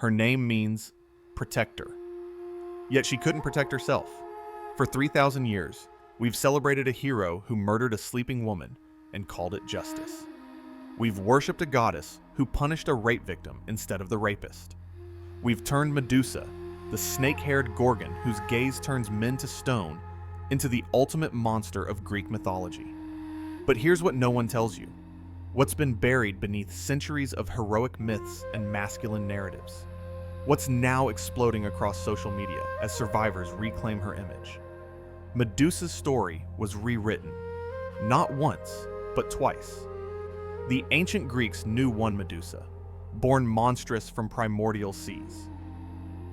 Her name means protector. Yet she couldn't protect herself. For 3,000 years, we've celebrated a hero who murdered a sleeping woman and called it justice. We've worshipped a goddess who punished a rape victim instead of the rapist. We've turned Medusa, the snake-haired Gorgon whose gaze turns men to stone, into the ultimate monster of Greek mythology. But here's what no one tells you. What's been buried beneath centuries of heroic myths and masculine narratives. What's now exploding across social media as survivors reclaim her image. Medusa's story was rewritten, not once, but twice. The ancient Greeks knew one Medusa, born monstrous from primordial seas.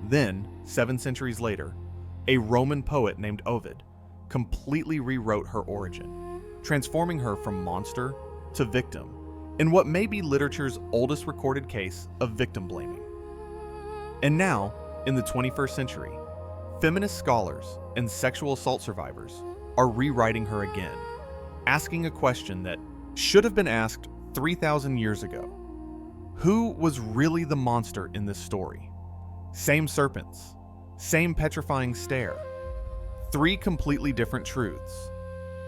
Then, 7 centuries later, a Roman poet named Ovid completely rewrote her origin, transforming her from monster to victim in what may be literature's oldest recorded case of victim blaming. And now, in the 21st century, feminist scholars and sexual assault survivors are rewriting her again, asking a question that should have been asked 3,000 years ago. Who was really the monster in this story? Same serpents, same petrifying stare, 3 completely different truths.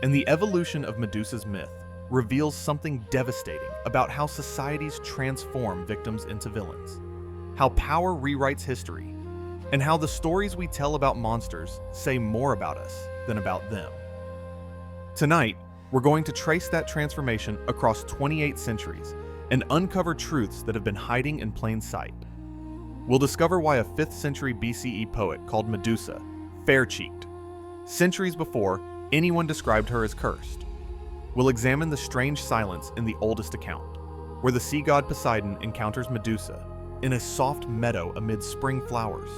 And the evolution of Medusa's myth reveals something devastating about how societies transform victims into villains, how power rewrites history, and how the stories we tell about monsters say more about us than about them. Tonight, we're going to trace that transformation across 28 centuries and uncover truths that have been hiding in plain sight. We'll discover why a 5th century BCE poet called Medusa fair-cheeked, centuries before anyone described her as cursed. We'll examine the strange silence in the oldest account, where the sea god Poseidon encounters Medusa in a soft meadow amid spring flowers,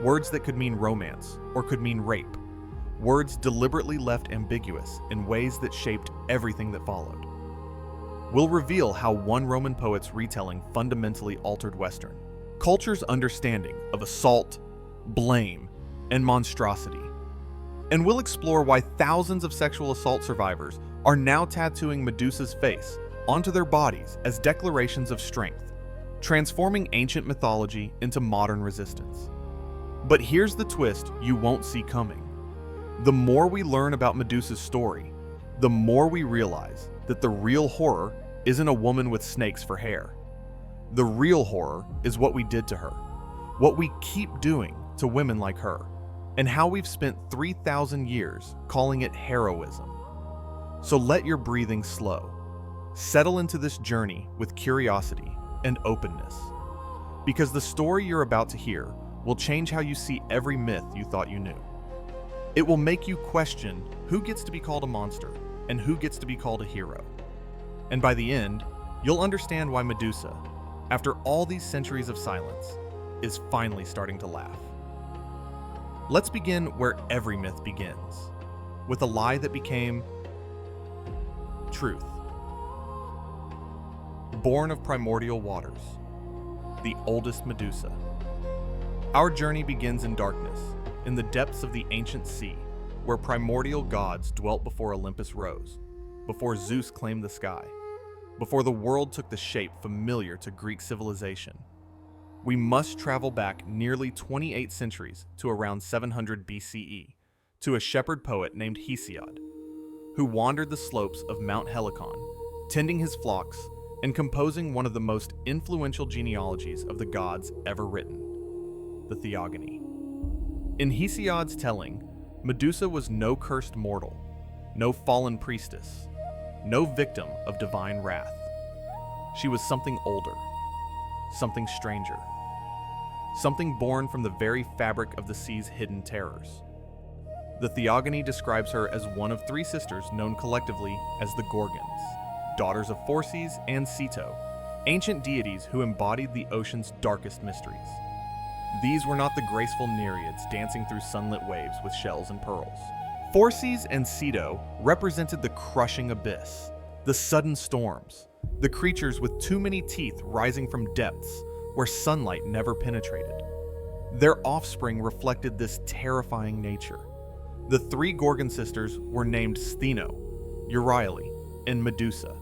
words that could mean romance or could mean rape, words deliberately left ambiguous in ways that shaped everything that followed. We'll reveal how one Roman poet's retelling fundamentally altered Western culture's understanding of assault, blame, and monstrosity. And we'll explore why thousands of sexual assault survivors are now tattooing Medusa's face onto their bodies as declarations of strength, transforming ancient mythology into modern resistance. But here's the twist you won't see coming. The more we learn about Medusa's story, the more we realize that the real horror isn't a woman with snakes for hair. The real horror is what we did to her, what we keep doing to women like her, and how we've spent 3,000 years calling it heroism. So let your breathing slow. Settle into this journey with curiosity and openness, because the story you're about to hear will change how you see every myth you thought you knew. It will make you question who gets to be called a monster and who gets to be called a hero. And by the end, you'll understand why Medusa, after all these centuries of silence, is finally starting to laugh. Let's begin where every myth begins, with a lie that became truth. Born of primordial waters, the oldest Medusa. Our journey begins in darkness, in the depths of the ancient sea, where primordial gods dwelt before Olympus rose, before Zeus claimed the sky, before the world took the shape familiar to Greek civilization. We must travel back nearly 28 centuries to around 700 BCE, to a shepherd poet named Hesiod, who wandered the slopes of Mount Helicon, tending his flocks and composing one of the most influential genealogies of the gods ever written, the Theogony. In Hesiod's telling, Medusa was no cursed mortal, no fallen priestess, no victim of divine wrath. She was something older, something stranger, something born from the very fabric of the sea's hidden terrors. The Theogony describes her as one of 3 sisters known collectively as the Gorgons, daughters of Perseus and Ceto, ancient deities who embodied the ocean's darkest mysteries. These were not the graceful nereids dancing through sunlit waves with shells and pearls. Perseus and Ceto represented the crushing abyss, the sudden storms, the creatures with too many teeth rising from depths where sunlight never penetrated. Their offspring reflected this terrifying nature. The 3 Gorgon sisters were named Stheno, Euryale, and Medusa.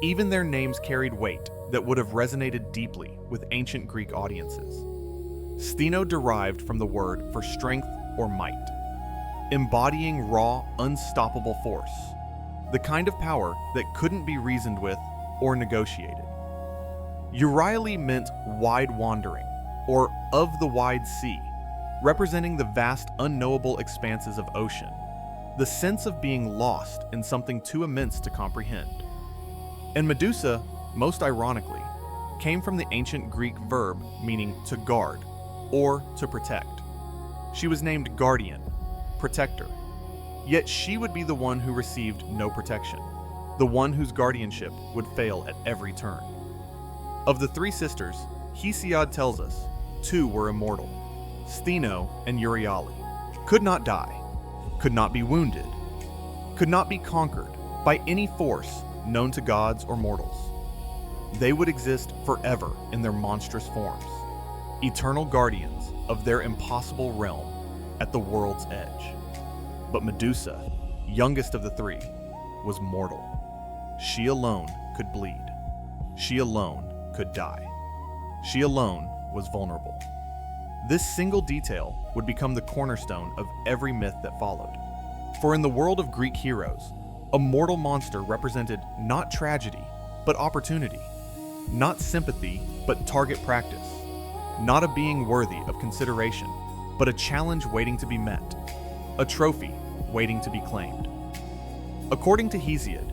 Even their names carried weight that would have resonated deeply with ancient Greek audiences. Stheno derived from the word for strength or might, embodying raw, unstoppable force, the kind of power that couldn't be reasoned with or negotiated. Euryale meant wide wandering, or of the wide sea, representing the vast unknowable expanses of ocean, the sense of being lost in something too immense to comprehend. And Medusa, most ironically, came from the ancient Greek verb meaning to guard, or to protect. She was named guardian, protector, yet she would be the one who received no protection, the one whose guardianship would fail at every turn. Of the three sisters, Hesiod tells us 2 were immortal, Stheno and Euryale, could not die, could not be wounded, could not be conquered by any force known to gods or mortals. They would exist forever in their monstrous forms, eternal guardians of their impossible realm at the world's edge. But Medusa, youngest of the 3, was mortal. She alone could bleed. She alone could die. She alone was vulnerable. This single detail would become the cornerstone of every myth that followed. For in the world of Greek heroes, a mortal monster represented not tragedy, but opportunity, not sympathy, but target practice, not a being worthy of consideration, but a challenge waiting to be met, a trophy waiting to be claimed. According to Hesiod,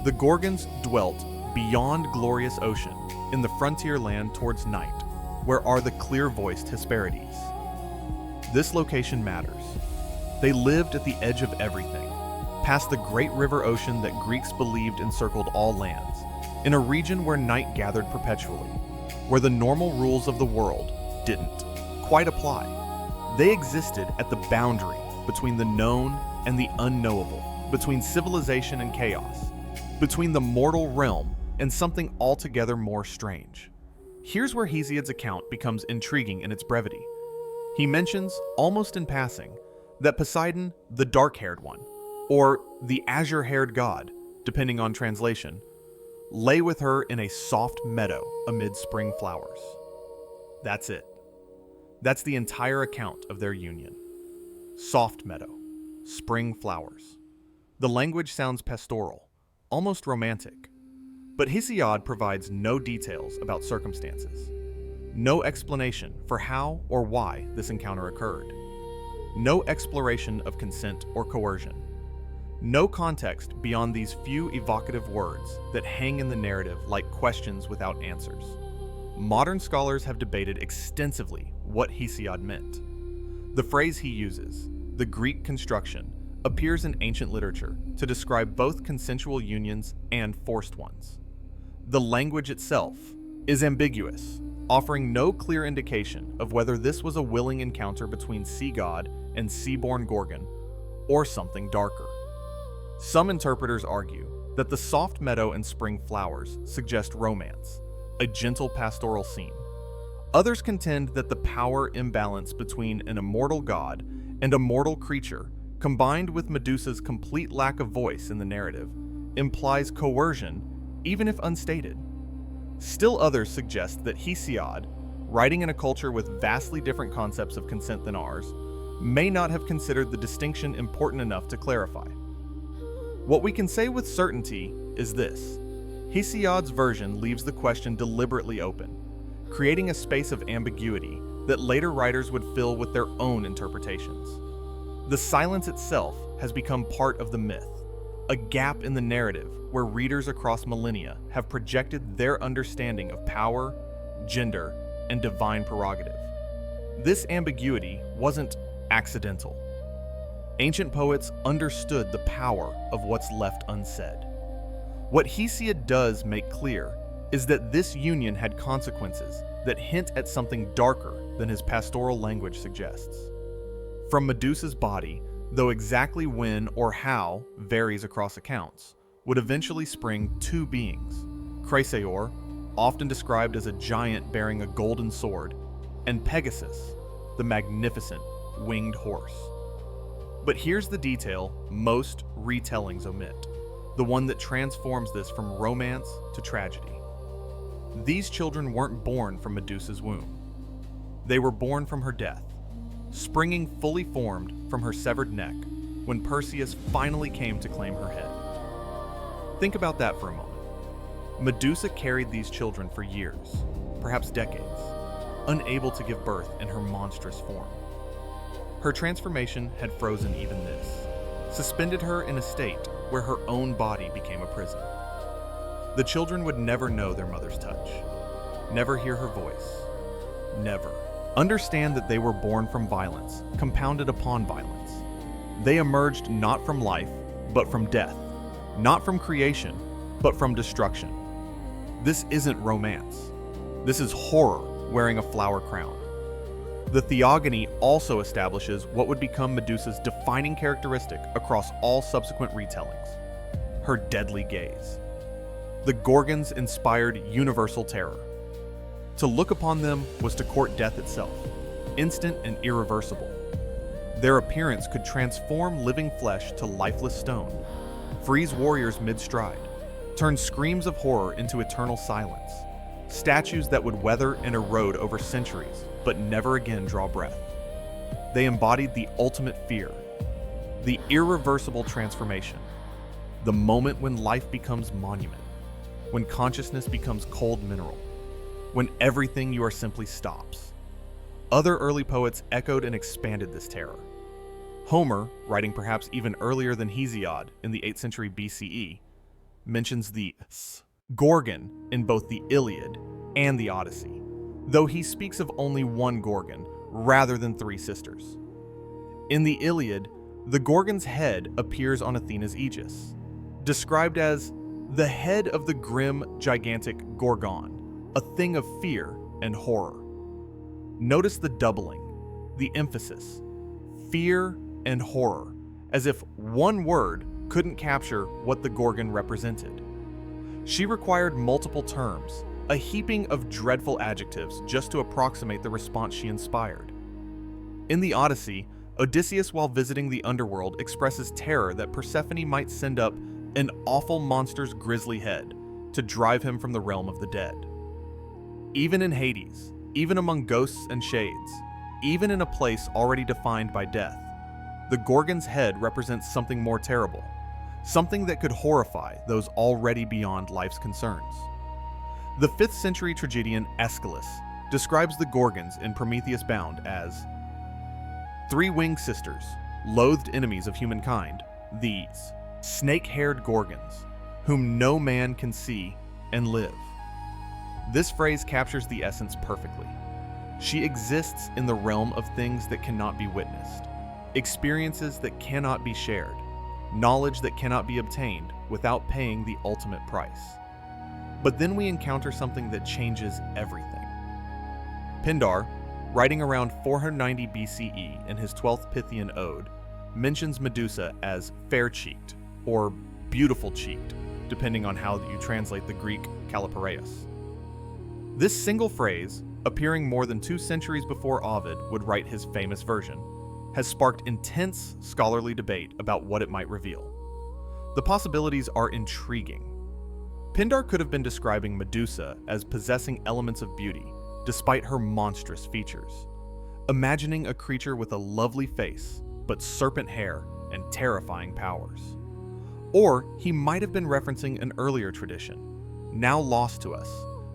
the Gorgons dwelt beyond glorious ocean in the frontier land towards night, where are the clear-voiced Hesperides. This location matters. They lived at the edge of everything, past the great river ocean that Greeks believed encircled all lands, in a region where night gathered perpetually, where the normal rules of the world didn't quite apply. They existed at the boundary between the known and the unknowable, between civilization and chaos, between the mortal realm and something altogether more strange. Here's where Hesiod's account becomes intriguing in its brevity. He mentions, almost in passing, that Poseidon, the dark-haired one, or the azure-haired god, depending on translation, lay with her in a soft meadow amid spring flowers. That's it. That's the entire account of their union. Soft meadow, spring flowers. The language sounds pastoral, almost romantic. But Hesiod provides no details about circumstances, no explanation for how or why this encounter occurred, no exploration of consent or coercion, no context beyond these few evocative words that hang in the narrative like questions without answers. Modern scholars have debated extensively what Hesiod meant. The phrase he uses, the Greek construction, appears in ancient literature to describe both consensual unions and forced ones. The language itself is ambiguous, offering no clear indication of whether this was a willing encounter between sea god and sea-born Gorgon, or something darker. Some interpreters argue that the soft meadow and spring flowers suggest romance, a gentle pastoral scene. Others contend that the power imbalance between an immortal god and a mortal creature, combined with Medusa's complete lack of voice in the narrative, implies coercion, even if unstated. Still others suggest that Hesiod, writing in a culture with vastly different concepts of consent than ours, may not have considered the distinction important enough to clarify. What we can say with certainty is this: Hesiod's version leaves the question deliberately open, creating a space of ambiguity that later writers would fill with their own interpretations. The silence itself has become part of the myth, a gap in the narrative where readers across millennia have projected their understanding of power, gender, and divine prerogative. This ambiguity wasn't accidental. Ancient poets understood the power of what's left unsaid. What Hesiod does make clear is that this union had consequences that hint at something darker than his pastoral language suggests. From Medusa's body, though exactly when or how varies across accounts, would eventually spring 2 beings, Chrysaor, often described as a giant bearing a golden sword, and Pegasus, the magnificent winged horse. But here's the detail most retellings omit, the one that transforms this from romance to tragedy. These children weren't born from Medusa's womb. They were born from her death, springing fully formed from her severed neck when Perseus finally came to claim her head. Think about that for a moment. Medusa carried these children for years, perhaps decades, unable to give birth in her monstrous form. Her transformation had frozen even this, suspended her in a state where her own body became a prison. The children would never know their mother's touch, never hear her voice, never understand that they were born from violence, compounded upon violence. They emerged not from life, but from death, not from creation, but from destruction. This isn't romance. This is horror wearing a flower crown. The Theogony also establishes what would become Medusa's defining characteristic across all subsequent retellings: her deadly gaze. The Gorgons inspired universal terror. To look upon them was to court death itself, instant and irreversible. Their appearance could transform living flesh to lifeless stone, freeze warriors mid-stride, turn screams of horror into eternal silence, statues that would weather and erode over centuries, but never again draw breath. They embodied the ultimate fear, the irreversible transformation, the moment when life becomes monument, when consciousness becomes cold mineral, when everything you are simply stops. Other early poets echoed and expanded this terror. Homer, writing perhaps even earlier than Hesiod in the 8th century BCE, mentions the Gorgon in both the Iliad and the Odyssey, though he speaks of only one Gorgon rather than three sisters. In the Iliad, the Gorgon's head appears on Athena's aegis, described as the head of the grim, gigantic Gorgon, a thing of fear and horror. Notice the doubling, the emphasis, fear and horror, as if one word couldn't capture what the Gorgon represented. She required multiple terms, a heaping of dreadful adjectives just to approximate the response she inspired. In the Odyssey, Odysseus, while visiting the underworld, expresses terror that Persephone might send up an awful monster's grisly head to drive him from the realm of the dead. Even in Hades, even among ghosts and shades, even in a place already defined by death, the Gorgon's head represents something more terrible, something that could horrify those already beyond life's concerns. The 5th century tragedian Aeschylus describes the Gorgons in Prometheus Bound as three winged sisters, loathed enemies of humankind, these snake-haired Gorgons, whom no man can see and live. This phrase captures the essence perfectly. She exists in the realm of things that cannot be witnessed, experiences that cannot be shared, knowledge that cannot be obtained without paying the ultimate price. But then we encounter something that changes everything. Pindar, writing around 490 BCE in his 12th Pythian ode, mentions Medusa as fair-cheeked or beautiful-cheeked, depending on how you translate the Greek Kallipareus. This single phrase, appearing more than 2 centuries before Ovid would write his famous version, has sparked intense scholarly debate about what it might reveal. The possibilities are intriguing. Pindar could have been describing Medusa as possessing elements of beauty, despite her monstrous features, imagining a creature with a lovely face, but serpent hair and terrifying powers. Or he might have been referencing an earlier tradition, now lost to us,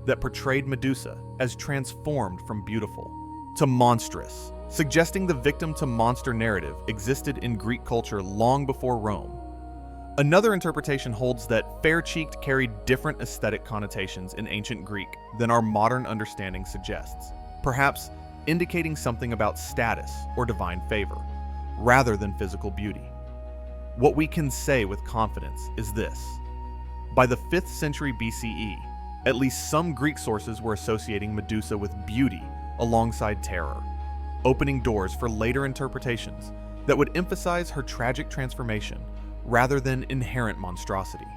that portrayed Medusa as transformed from beautiful to monstrous, suggesting the victim-to-monster narrative existed in Greek culture long before Rome. Another interpretation holds that fair-cheeked carried different aesthetic connotations in ancient Greek than our modern understanding suggests, perhaps indicating something about status or divine favor, rather than physical beauty. What we can say with confidence is this: by the 5th century BCE, at least some Greek sources were associating Medusa with beauty alongside terror, opening doors for later interpretations that would emphasize her tragic transformation rather than inherent monstrosity.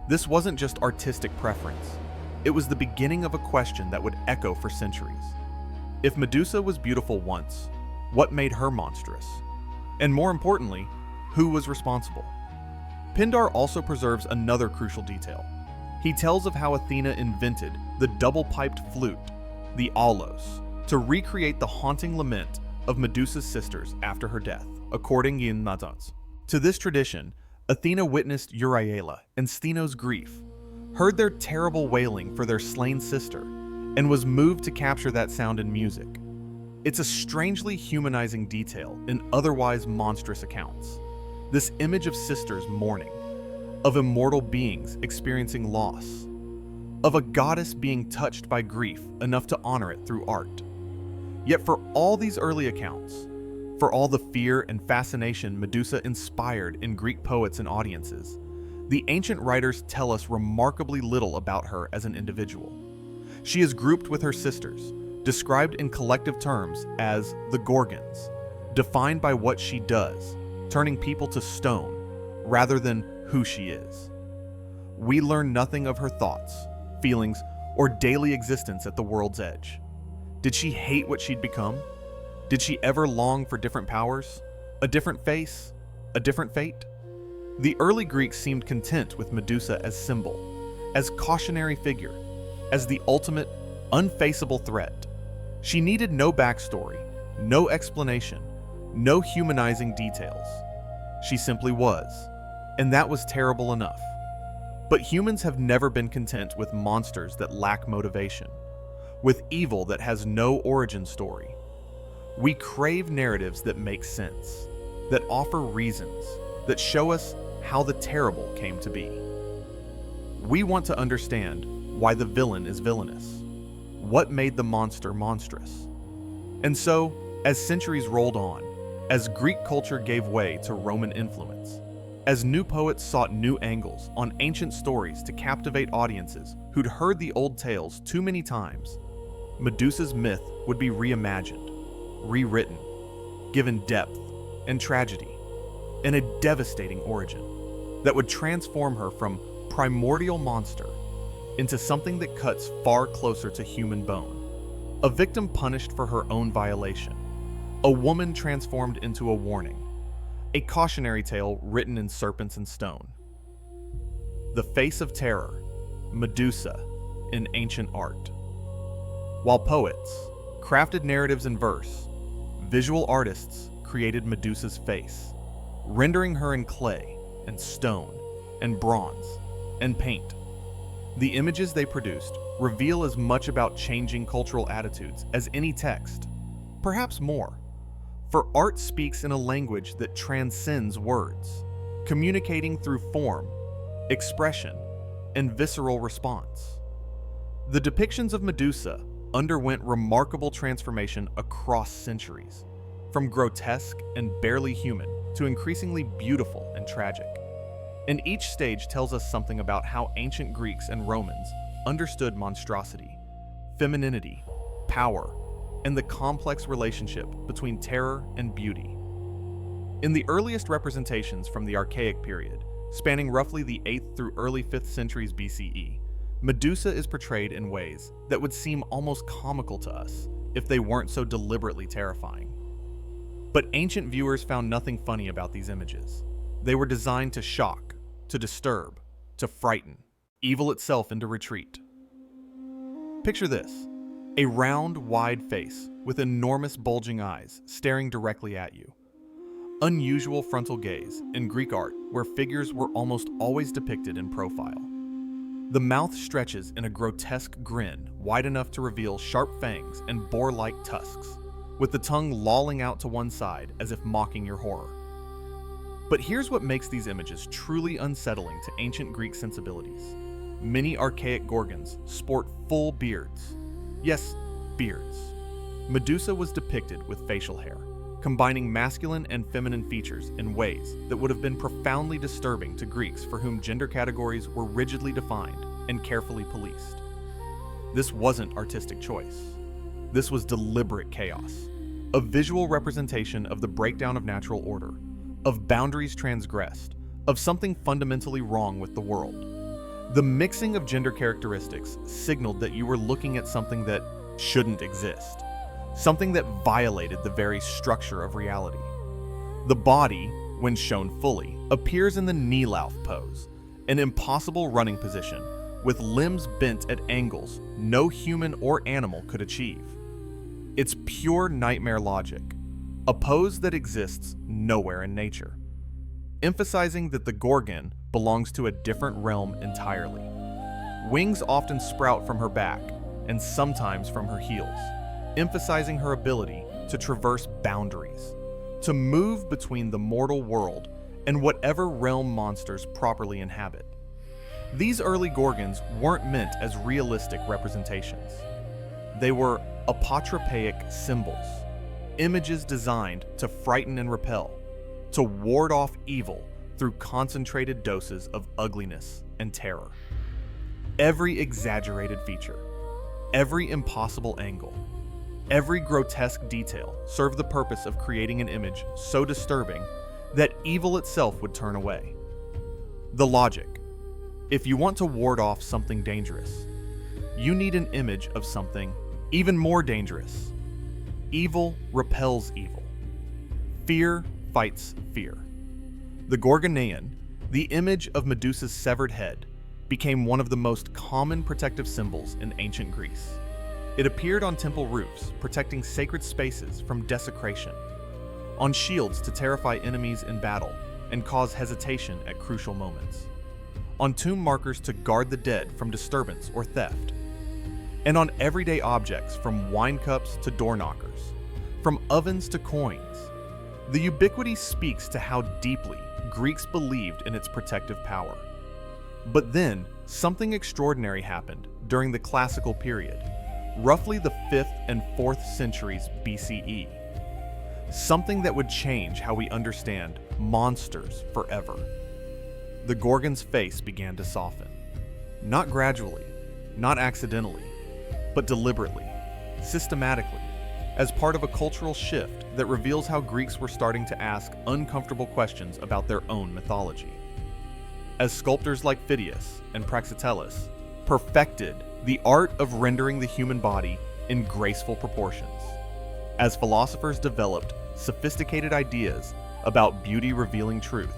This wasn't just artistic preference. It was the beginning of a question that would echo for centuries. If Medusa was beautiful once, what made her monstrous? And more importantly, who was responsible? Pindar also preserves another crucial detail. He tells of how Athena invented the double-piped flute, the aulos, to recreate the haunting lament of Medusa's sisters after her death, according to Metamorphoses. To this tradition, Athena witnessed Euryale and Sthenos' grief, heard their terrible wailing for their slain sister, and was moved to capture that sound in music. It's a strangely humanizing detail in otherwise monstrous accounts. This image of sisters mourning, of immortal beings experiencing loss, of a goddess being touched by grief enough to honor it through art. Yet for all these early accounts, for all the fear and fascination Medusa inspired in Greek poets and audiences, the ancient writers tell us remarkably little about her as an individual. She is grouped with her sisters, described in collective terms as the Gorgons, defined by what she does, turning people to stone, rather than who she is. We learn nothing of her thoughts, feelings, or daily existence at the world's edge. Did she hate what she'd become? Did she ever long for different powers? A different face? A different fate? The early Greeks seemed content with Medusa as symbol, as cautionary figure, as the ultimate, unfaceable threat. She needed no backstory, no explanation, no humanizing details. She simply was, and that was terrible enough. But humans have never been content with monsters that lack motivation, with evil that has no origin story. We crave narratives that make sense, that offer reasons, that show us how the terrible came to be. We want to understand why the villain is villainous, what made the monster monstrous. And so, as centuries rolled on, as Greek culture gave way to Roman influence, as new poets sought new angles on ancient stories to captivate audiences who'd heard the old tales too many times, Medusa's myth would be reimagined, rewritten, given depth and tragedy, and a devastating origin that would transform her from primordial monster into something that cuts far closer to human bone, a victim punished for her own violation, a woman transformed into a warning, a cautionary tale written in serpents and stone. The face of terror, Medusa, in ancient art. While poets crafted narratives in verse, visual artists created Medusa's face, rendering her in clay and stone and bronze and paint. The images they produced reveal as much about changing cultural attitudes as any text, perhaps more. For art speaks in a language that transcends words, communicating through form, expression, and visceral response. The depictions of Medusa underwent remarkable transformation across centuries, from grotesque and barely human to increasingly beautiful and tragic. And each stage tells us something about how ancient Greeks and Romans understood monstrosity, femininity, power, and the complex relationship between terror and beauty. In the earliest representations from the Archaic period, spanning roughly the 8th through early 5th centuries BCE, Medusa is portrayed in ways that would seem almost comical to us if they weren't so deliberately terrifying. But ancient viewers found nothing funny about these images. They were designed to shock, to disturb, to frighten, evil itself into retreat. Picture this: a round, wide face with enormous bulging eyes staring directly at you. Unusual frontal gaze in Greek art where figures were almost always depicted in profile. The mouth stretches in a grotesque grin wide enough to reveal sharp fangs and boar-like tusks, with the tongue lolling out to one side as if mocking your horror. But here's what makes these images truly unsettling to ancient Greek sensibilities. Many archaic Gorgons sport full beards. Yes, beards. Medusa was depicted with facial hair, combining masculine and feminine features in ways that would have been profoundly disturbing to Greeks for whom gender categories were rigidly defined and carefully policed. This wasn't artistic choice. This was deliberate chaos, a visual representation of the breakdown of natural order, of boundaries transgressed, of something fundamentally wrong with the world. The mixing of gender characteristics signaled that you were looking at something that shouldn't exist, something that violated the very structure of reality. The body, when shown fully, appears in the knee-lauf pose, an impossible running position with limbs bent at angles no human or animal could achieve. It's pure nightmare logic, a pose that exists nowhere in nature, emphasizing that the Gorgon belongs to a different realm entirely. Wings often sprout from her back, and sometimes from her heels, emphasizing her ability to traverse boundaries, to move between the mortal world and whatever realm monsters properly inhabit. These early Gorgons weren't meant as realistic representations. They were apotropaic symbols, images designed to frighten and repel, to ward off evil through concentrated doses of ugliness and terror. Every exaggerated feature, every impossible angle, every grotesque detail served the purpose of creating an image so disturbing that evil itself would turn away. The logic: if you want to ward off something dangerous, you need an image of something even more dangerous. Evil repels evil. Fear fights fear. The Gorgonean, the image of Medusa's severed head, became one of the most common protective symbols in ancient Greece. It appeared on temple roofs, protecting sacred spaces from desecration, on shields to terrify enemies in battle and cause hesitation at crucial moments, on tomb markers to guard the dead from disturbance or theft, and on everyday objects from wine cups to door knockers, from ovens to coins. The ubiquity speaks to how deeply Greeks believed in its protective power. But then, something extraordinary happened during the classical period, roughly the 5th and 4th centuries BCE. Something that would change how we understand monsters forever. The Gorgon's face began to soften. Not gradually, not accidentally, but deliberately, systematically, as part of a cultural shift that reveals how Greeks were starting to ask uncomfortable questions about their own mythology. As sculptors like Phidias and Praxiteles perfected the art of rendering the human body in graceful proportions, as philosophers developed sophisticated ideas about beauty revealing truth,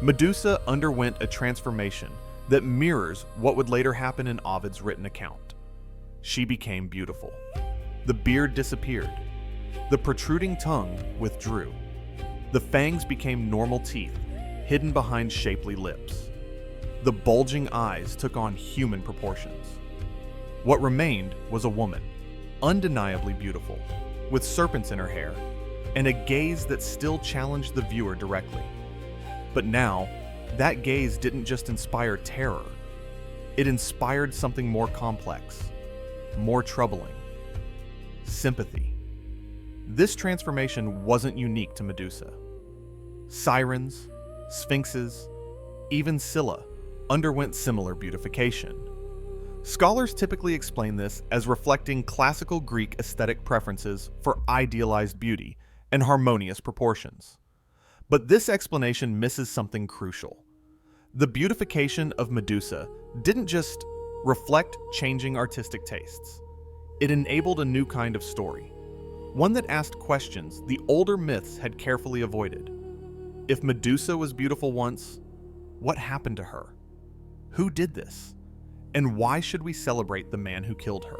Medusa underwent a transformation that mirrors what would later happen in Ovid's written account. She became beautiful. The beard disappeared. The protruding tongue withdrew. The fangs became normal teeth, hidden behind shapely lips. The bulging eyes took on human proportions. What remained was a woman, undeniably beautiful, with serpents in her hair, and a gaze that still challenged the viewer directly. But now, that gaze didn't just inspire terror. It inspired something more complex, more troubling: sympathy. This transformation wasn't unique to Medusa. Sirens, sphinxes, even Scylla underwent similar beautification. Scholars typically explain this as reflecting classical Greek aesthetic preferences for idealized beauty and harmonious proportions. But this explanation misses something crucial. The beautification of Medusa didn't just reflect changing artistic tastes. It enabled a new kind of story, one that asked questions the older myths had carefully avoided. If Medusa was beautiful once, what happened to her? Who did this? And why should we celebrate the man who killed her?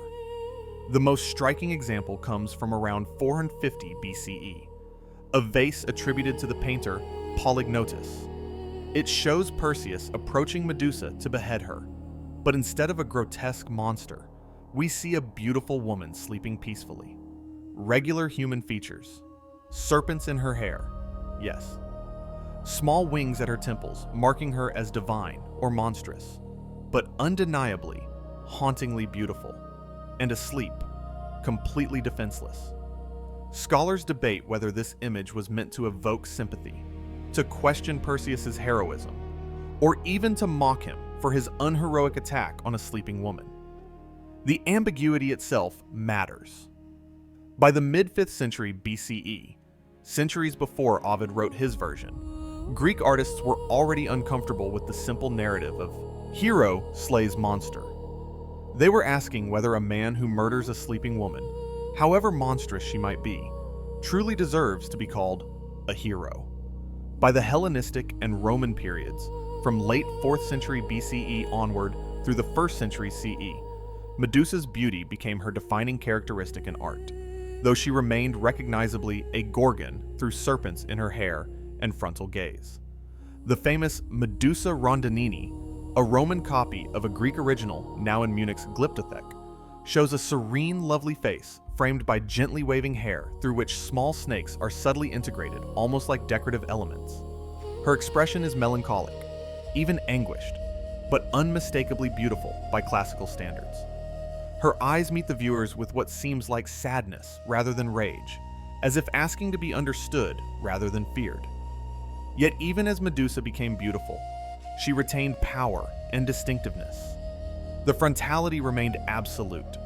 The most striking example comes from around 450 BCE, a vase attributed to the painter Polygnotus. It shows Perseus approaching Medusa to behead her, but instead of a grotesque monster, we see a beautiful woman sleeping peacefully. Regular human features, serpents in her hair, yes. Small wings at her temples, marking her as divine or monstrous, but undeniably, hauntingly beautiful, and asleep, completely defenseless. Scholars debate whether this image was meant to evoke sympathy, to question Perseus's heroism, or even to mock him for his unheroic attack on a sleeping woman. The ambiguity itself matters. By the mid-5th century BCE, centuries before Ovid wrote his version, Greek artists were already uncomfortable with the simple narrative of hero slays monster. They were asking whether a man who murders a sleeping woman, however monstrous she might be, truly deserves to be called a hero. By the Hellenistic and Roman periods, from late 4th century BCE onward, through the 1st century CE, Medusa's beauty became her defining characteristic in art, though she remained recognizably a Gorgon through serpents in her hair and frontal gaze. The famous Medusa Rondinini, a Roman copy of a Greek original now in Munich's Glyptothek, shows a serene, lovely face framed by gently waving hair through which small snakes are subtly integrated, almost like decorative elements. Her expression is melancholic, even anguished, but unmistakably beautiful by classical standards. Her eyes meet the viewers with what seems like sadness rather than rage, as if asking to be understood rather than feared. Yet even as Medusa became beautiful, she retained power and distinctiveness. The frontality remained absolute.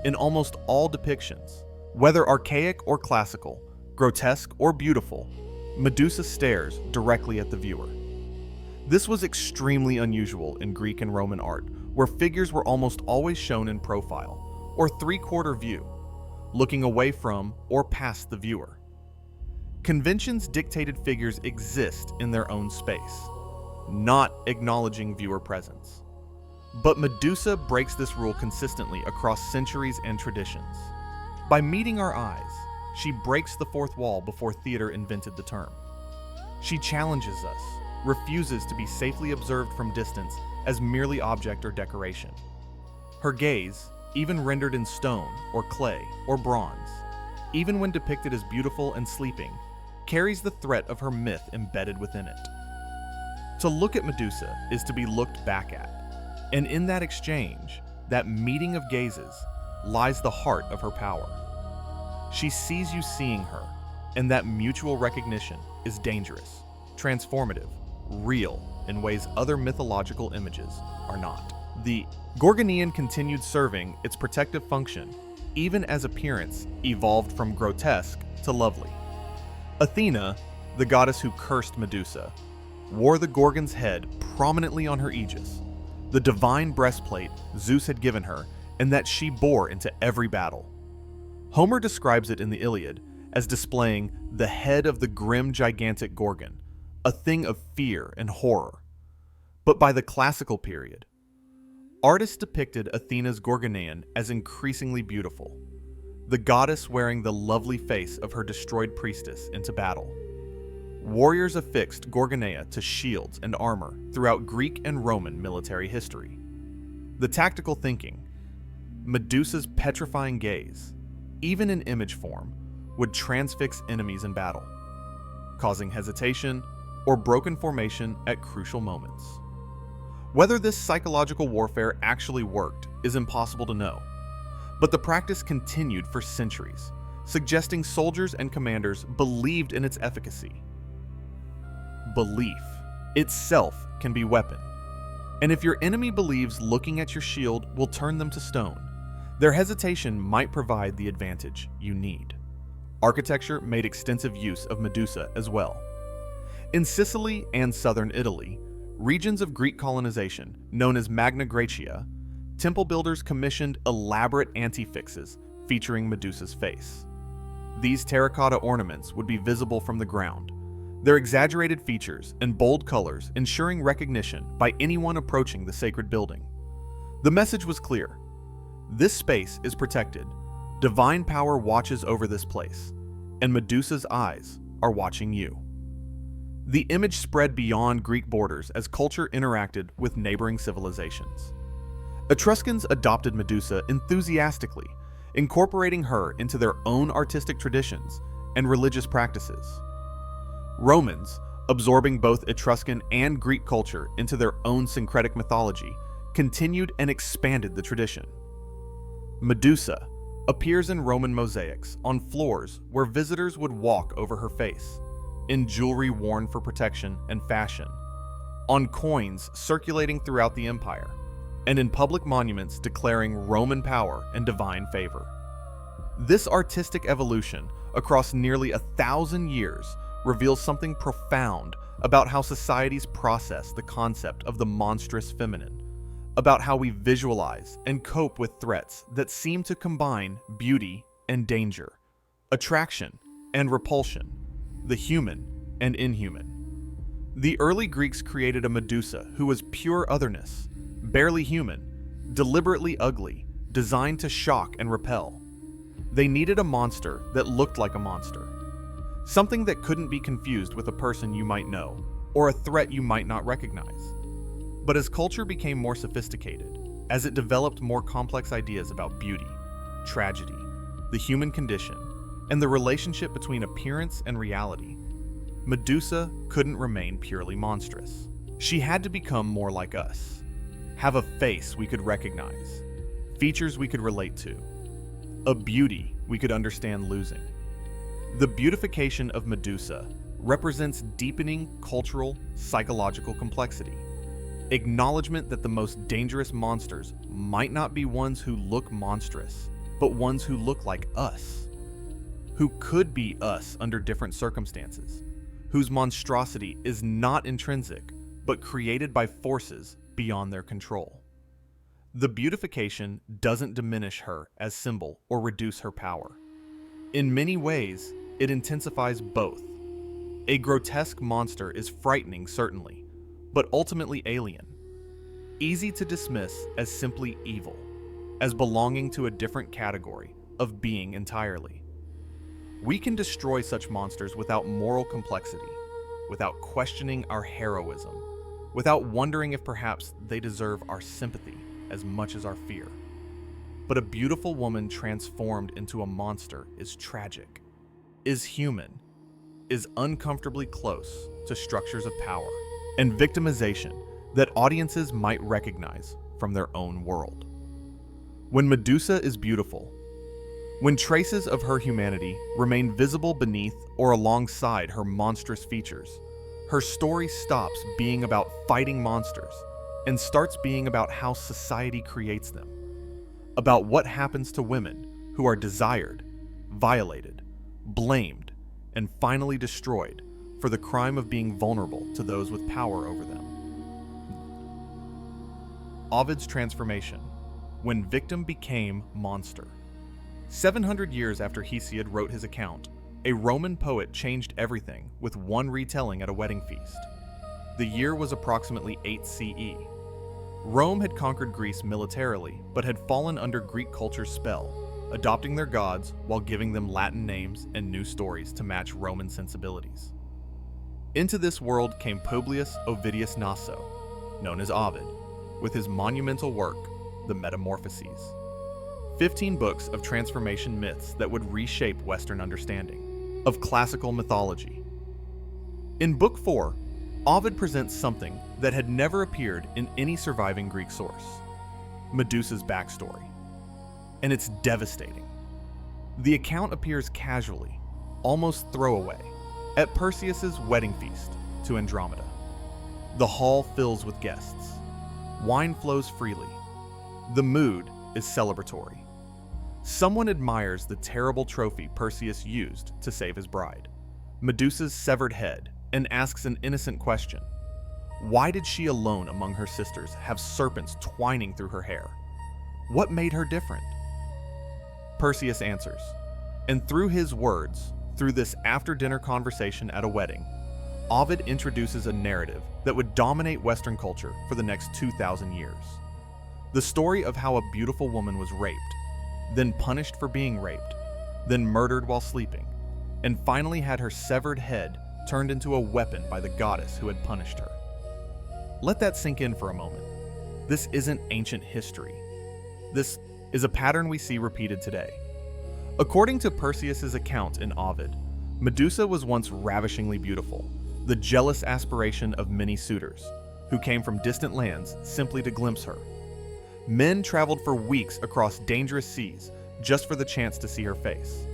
In almost all depictions, whether archaic or classical, grotesque or beautiful, Medusa stares directly at the viewer. This was extremely unusual in Greek and Roman art, where figures were almost always shown in profile, or three-quarter view, looking away from or past the viewer. Conventions dictated figures exist in their own space, not acknowledging viewer presence. But Medusa breaks this rule consistently across centuries and traditions. By meeting our eyes, she breaks the fourth wall before theater invented the term. She challenges us, refuses to be safely observed from distance as merely object or decoration. Her gaze, even rendered in stone or clay or bronze, even when depicted as beautiful and sleeping, carries the threat of her myth embedded within it. To look at Medusa is to be looked back at, and in that exchange, that meeting of gazes, lies the heart of her power. She sees you seeing her, and that mutual recognition is dangerous, transformative, real in ways other mythological images are not. The Gorgonian continued serving its protective function, even as appearance evolved from grotesque to lovely. Athena, the goddess who cursed Medusa, wore the Gorgon's head prominently on her aegis, the divine breastplate Zeus had given her and that she bore into every battle. Homer describes it in the Iliad as displaying the head of the grim gigantic Gorgon, a thing of fear and horror. But by the classical period, artists depicted Athena's Gorgonean as increasingly beautiful, the goddess wearing the lovely face of her destroyed priestess into battle. Warriors affixed Gorgonea to shields and armor throughout Greek and Roman military history. The tactical thinking, Medusa's petrifying gaze, even in image form, would transfix enemies in battle, causing hesitation or broken formation at crucial moments. Whether this psychological warfare actually worked is impossible to know, but the practice continued for centuries, suggesting soldiers and commanders believed in its efficacy. Belief itself can be weapon, and if your enemy believes looking at your shield will turn them to stone, their hesitation might provide the advantage you need. Architecture made extensive use of Medusa as well. In Sicily and southern Italy, regions of Greek colonization known as Magna Graecia, temple builders commissioned elaborate antefixes featuring Medusa's face. These terracotta ornaments would be visible from the ground, their exaggerated features and bold colors ensuring recognition by anyone approaching the sacred building. The message was clear. This space is protected. Divine power watches over this place, and Medusa's eyes are watching you. The image spread beyond Greek borders as culture interacted with neighboring civilizations. Etruscans adopted Medusa enthusiastically, incorporating her into their own artistic traditions and religious practices. Romans, absorbing both Etruscan and Greek culture into their own syncretic mythology, continued and expanded the tradition. Medusa appears in Roman mosaics on floors where visitors would walk over her face, in jewelry worn for protection and fashion, on coins circulating throughout the empire, and in public monuments declaring Roman power and divine favor. This artistic evolution across nearly 1,000 years reveals something profound about how societies process the concept of the monstrous feminine, about how we visualize and cope with threats that seem to combine beauty and danger, attraction and repulsion, the human and inhuman. The early Greeks created a Medusa who was pure otherness, barely human, deliberately ugly, designed to shock and repel. They needed a monster that looked like a monster, something that couldn't be confused with a person you might know, or a threat you might not recognize. But as culture became more sophisticated, as it developed more complex ideas about beauty, tragedy, the human condition, and the relationship between appearance and reality, Medusa couldn't remain purely monstrous. She had to become more like us, have a face we could recognize, features we could relate to, a beauty we could understand losing. The beautification of Medusa represents deepening cultural, psychological complexity, acknowledgement that the most dangerous monsters might not be ones who look monstrous, but ones who look like us, who could be us under different circumstances, whose monstrosity is not intrinsic, but created by forces beyond their control. The beautification doesn't diminish her as symbol or reduce her power. In many ways, it intensifies both. A grotesque monster is frightening, certainly, but ultimately alien. Easy to dismiss as simply evil, as belonging to a different category of being entirely. We can destroy such monsters without moral complexity, without questioning our heroism, without wondering if perhaps they deserve our sympathy as much as our fear. But a beautiful woman transformed into a monster is tragic, is human, is uncomfortably close to structures of power and victimization that audiences might recognize from their own world. When Medusa is beautiful, when traces of her humanity remain visible beneath or alongside her monstrous features, her story stops being about fighting monsters and starts being about how society creates them, about what happens to women who are desired, violated, blamed, and finally destroyed for the crime of being vulnerable to those with power over them. Ovid's transformation, when victim became monster. 700 years after Hesiod wrote his account, a Roman poet changed everything with one retelling at a wedding feast. The year was approximately 8 CE. Rome had conquered Greece militarily, but had fallen under Greek culture's spell, adopting their gods while giving them Latin names and new stories to match Roman sensibilities. Into this world came Publius Ovidius Naso, known as Ovid, with his monumental work, the Metamorphoses. 15 books of transformation myths that would reshape Western understanding of classical mythology. In Book 4, Ovid presents something that had never appeared in any surviving Greek source: Medusa's backstory. And it's devastating. The account appears casually, almost throwaway, at Perseus's wedding feast to Andromeda. The hall fills with guests. Wine flows freely. The mood is celebratory. Someone admires the terrible trophy Perseus used to save his bride, Medusa's severed head, and asks an innocent question. Why did she alone among her sisters have serpents twining through her hair? What made her different? Perseus answers, and through his words, through this after-dinner conversation at a wedding, Ovid introduces a narrative that would dominate Western culture for the next 2,000 years. The story of how a beautiful woman was raped, then punished for being raped, then murdered while sleeping, and finally had her severed head turned into a weapon by the goddess who had punished her. Let that sink in for a moment. This isn't ancient history. This is a pattern we see repeated today. According to Perseus's account in Ovid, Medusa was once ravishingly beautiful, the jealous aspiration of many suitors, who came from distant lands simply to glimpse her. Men traveled for weeks across dangerous seas just for the chance to see her face.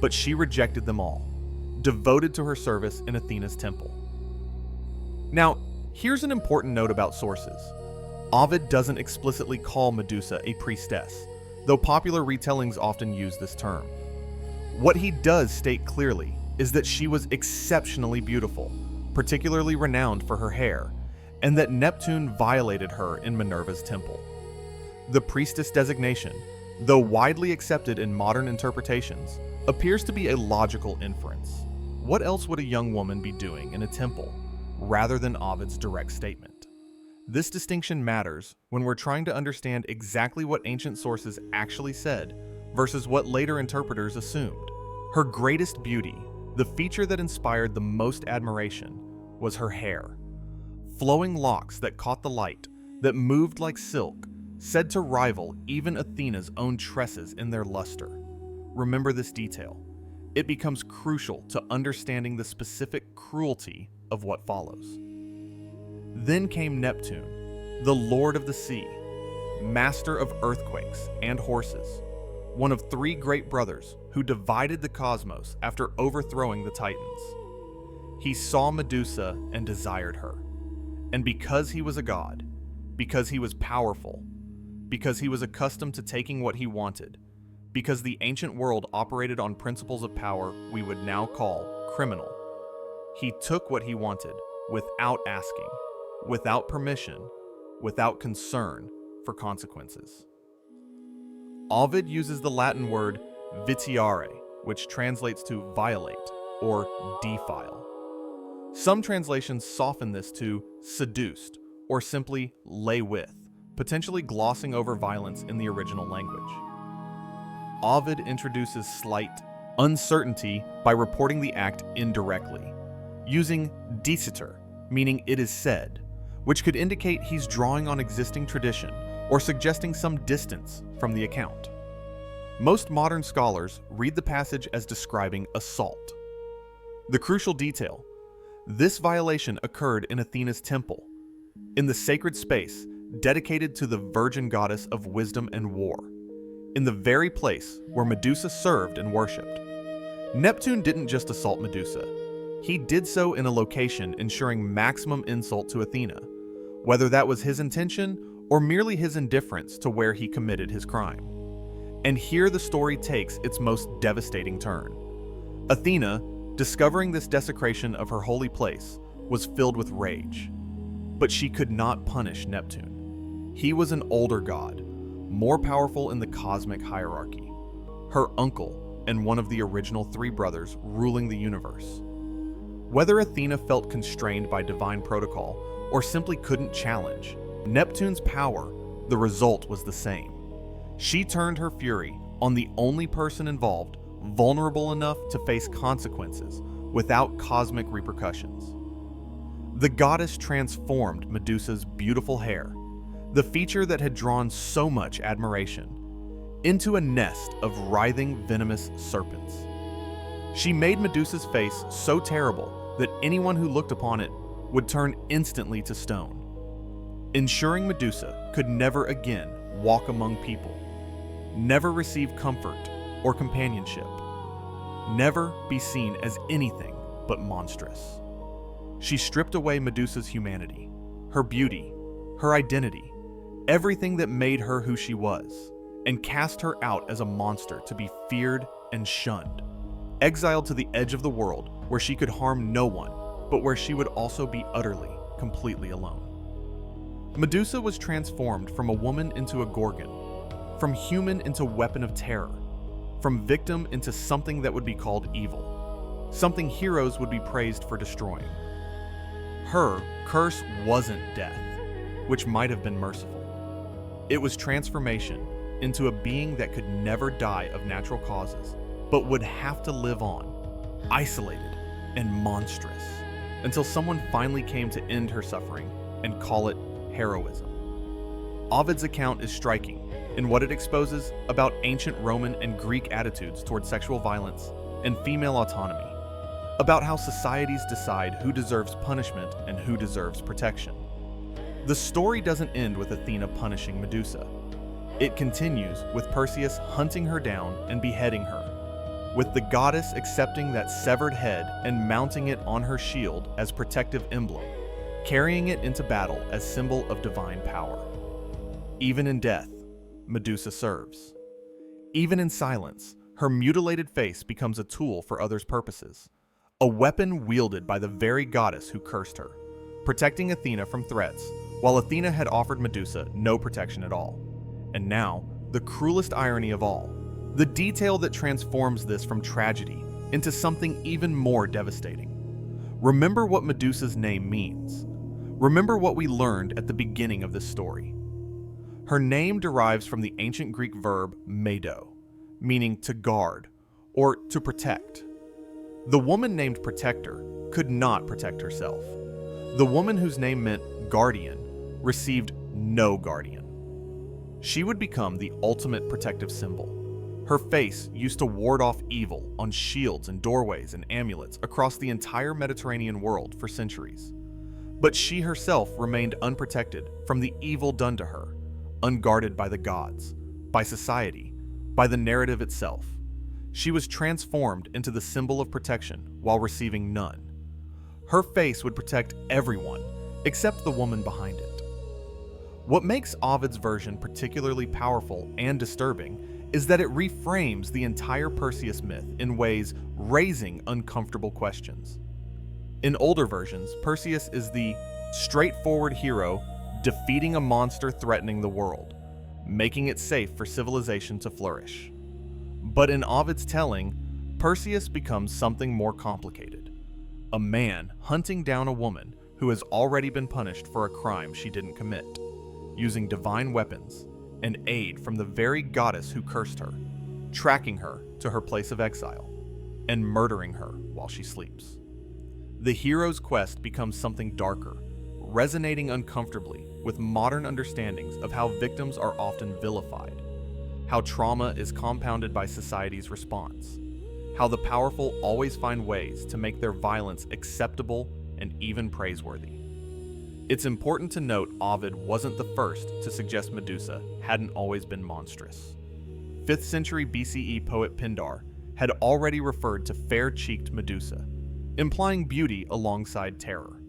But she rejected them all, devoted to her service in Athena's temple. Now, here's an important note about sources. Ovid doesn't explicitly call Medusa a priestess, though popular retellings often use this term. What he does state clearly is that she was exceptionally beautiful, particularly renowned for her hair, and that Neptune violated her in Minerva's temple. The priestess designation, though widely accepted in modern interpretations, appears to be a logical inference. What else would a young woman be doing in a temple, rather than Ovid's direct statement? This distinction matters when we're trying to understand exactly what ancient sources actually said versus what later interpreters assumed. Her greatest beauty, the feature that inspired the most admiration, was her hair. Flowing locks that caught the light, that moved like silk, said to rival even Athena's own tresses in their luster. Remember this detail. It becomes crucial to understanding the specific cruelty of what follows. Then came Neptune, the lord of the sea, master of earthquakes and horses, one of three great brothers who divided the cosmos after overthrowing the Titans. He saw Medusa and desired her. And because he was a god, because he was powerful, because he was accustomed to taking what he wanted, because the ancient world operated on principles of power we would now call criminal, he took what he wanted without asking, without permission, without concern for consequences. Ovid uses the Latin word vitiare, which translates to violate or defile. Some translations soften this to seduced or simply lay with, potentially glossing over violence in the original language. Ovid introduces slight uncertainty by reporting the act indirectly, using dicitur, meaning it is said, which could indicate he's drawing on existing tradition or suggesting some distance from the account. Most modern scholars read the passage as describing assault. The crucial detail: this violation occurred in Athena's temple, in the sacred space dedicated to the virgin goddess of wisdom and war, in the very place where Medusa served and worshipped. Neptune didn't just assault Medusa. He did so in a location ensuring maximum insult to Athena, whether that was his intention or merely his indifference to where he committed his crime. And here the story takes its most devastating turn. Athena, discovering this desecration of her holy place, was filled with rage. But she could not punish Neptune. He was an older god, more powerful in the cosmic hierarchy, her uncle and one of the original three brothers ruling the universe. Whether Athena felt constrained by divine protocol or simply couldn't challenge Neptune's power, the result was the same. She turned her fury on the only person involved vulnerable enough to face consequences without cosmic repercussions. The goddess transformed Medusa's beautiful hair, the feature that had drawn so much admiration, into a nest of writhing, venomous serpents. She made Medusa's face so terrible that anyone who looked upon it would turn instantly to stone, ensuring Medusa could never again walk among people, never receive comfort or companionship, never be seen as anything but monstrous. She stripped away Medusa's humanity, her beauty, her identity, everything that made her who she was, and cast her out as a monster to be feared and shunned, exiled to the edge of the world where she could harm no one, but where she would also be utterly, completely alone. Medusa was transformed from a woman into a Gorgon, from human into weapon of terror, from victim into something that would be called evil, something heroes would be praised for destroying. Her curse wasn't death, which might have been merciful. It was transformation into a being that could never die of natural causes, but would have to live on, isolated and monstrous, until someone finally came to end her suffering and call it heroism. Ovid's account is striking in what it exposes about ancient Roman and Greek attitudes toward sexual violence and female autonomy, about how societies decide who deserves punishment and who deserves protection. The story doesn't end with Athena punishing Medusa. It continues with Perseus hunting her down and beheading her, with the goddess accepting that severed head and mounting it on her shield as protective emblem, carrying it into battle as symbol of divine power. Even in death, Medusa serves. Even in silence, her mutilated face becomes a tool for others' purposes, a weapon wielded by the very goddess who cursed her, protecting Athena from threats, while Athena had offered Medusa no protection at all. And now, the cruelest irony of all, the detail that transforms this from tragedy into something even more devastating. Remember what Medusa's name means. Remember what we learned at the beginning of this story. Her name derives from the ancient Greek verb medo, meaning to guard or to protect. The woman named Protector could not protect herself. The woman whose name meant guardian received no guardian. She would become the ultimate protective symbol. Her face used to ward off evil on shields and doorways and amulets across the entire Mediterranean world for centuries. But she herself remained unprotected from the evil done to her, unguarded by the gods, by society, by the narrative itself. She was transformed into the symbol of protection while receiving none. Her face would protect everyone except the woman behind it. What makes Ovid's version particularly powerful and disturbing is that it reframes the entire Perseus myth in ways raising uncomfortable questions. In older versions, Perseus is the straightforward hero defeating a monster threatening the world, making it safe for civilization to flourish. But in Ovid's telling, Perseus becomes something more complicated. A man hunting down a woman who has already been punished for a crime she didn't commit, using divine weapons and aid from the very goddess who cursed her, tracking her to her place of exile, and murdering her while she sleeps. The hero's quest becomes something darker, resonating uncomfortably with modern understandings of how victims are often vilified, how trauma is compounded by society's response, how the powerful always find ways to make their violence acceptable and even praiseworthy. It's important to note Ovid wasn't the first to suggest Medusa hadn't always been monstrous. 5th century BCE poet Pindar had already referred to fair-cheeked Medusa, implying beauty alongside terror.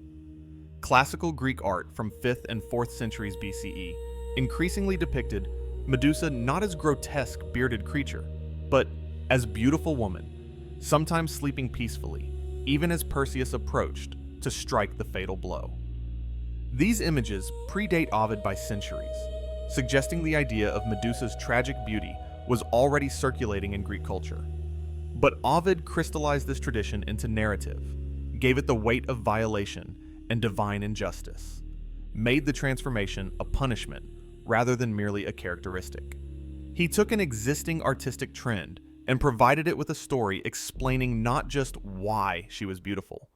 Classical Greek art from 5th and 4th centuries BCE increasingly depicted Medusa not as grotesque bearded creature, but as beautiful woman, sometimes sleeping peacefully, even as Perseus approached to strike the fatal blow. These images predate Ovid by centuries, suggesting the idea of Medusa's tragic beauty was already circulating in Greek culture. But Ovid crystallized this tradition into narrative, gave it the weight of violation and divine injustice, made the transformation a punishment rather than merely a characteristic. He took an existing artistic trend and provided it with a story explaining not just why she was beautiful,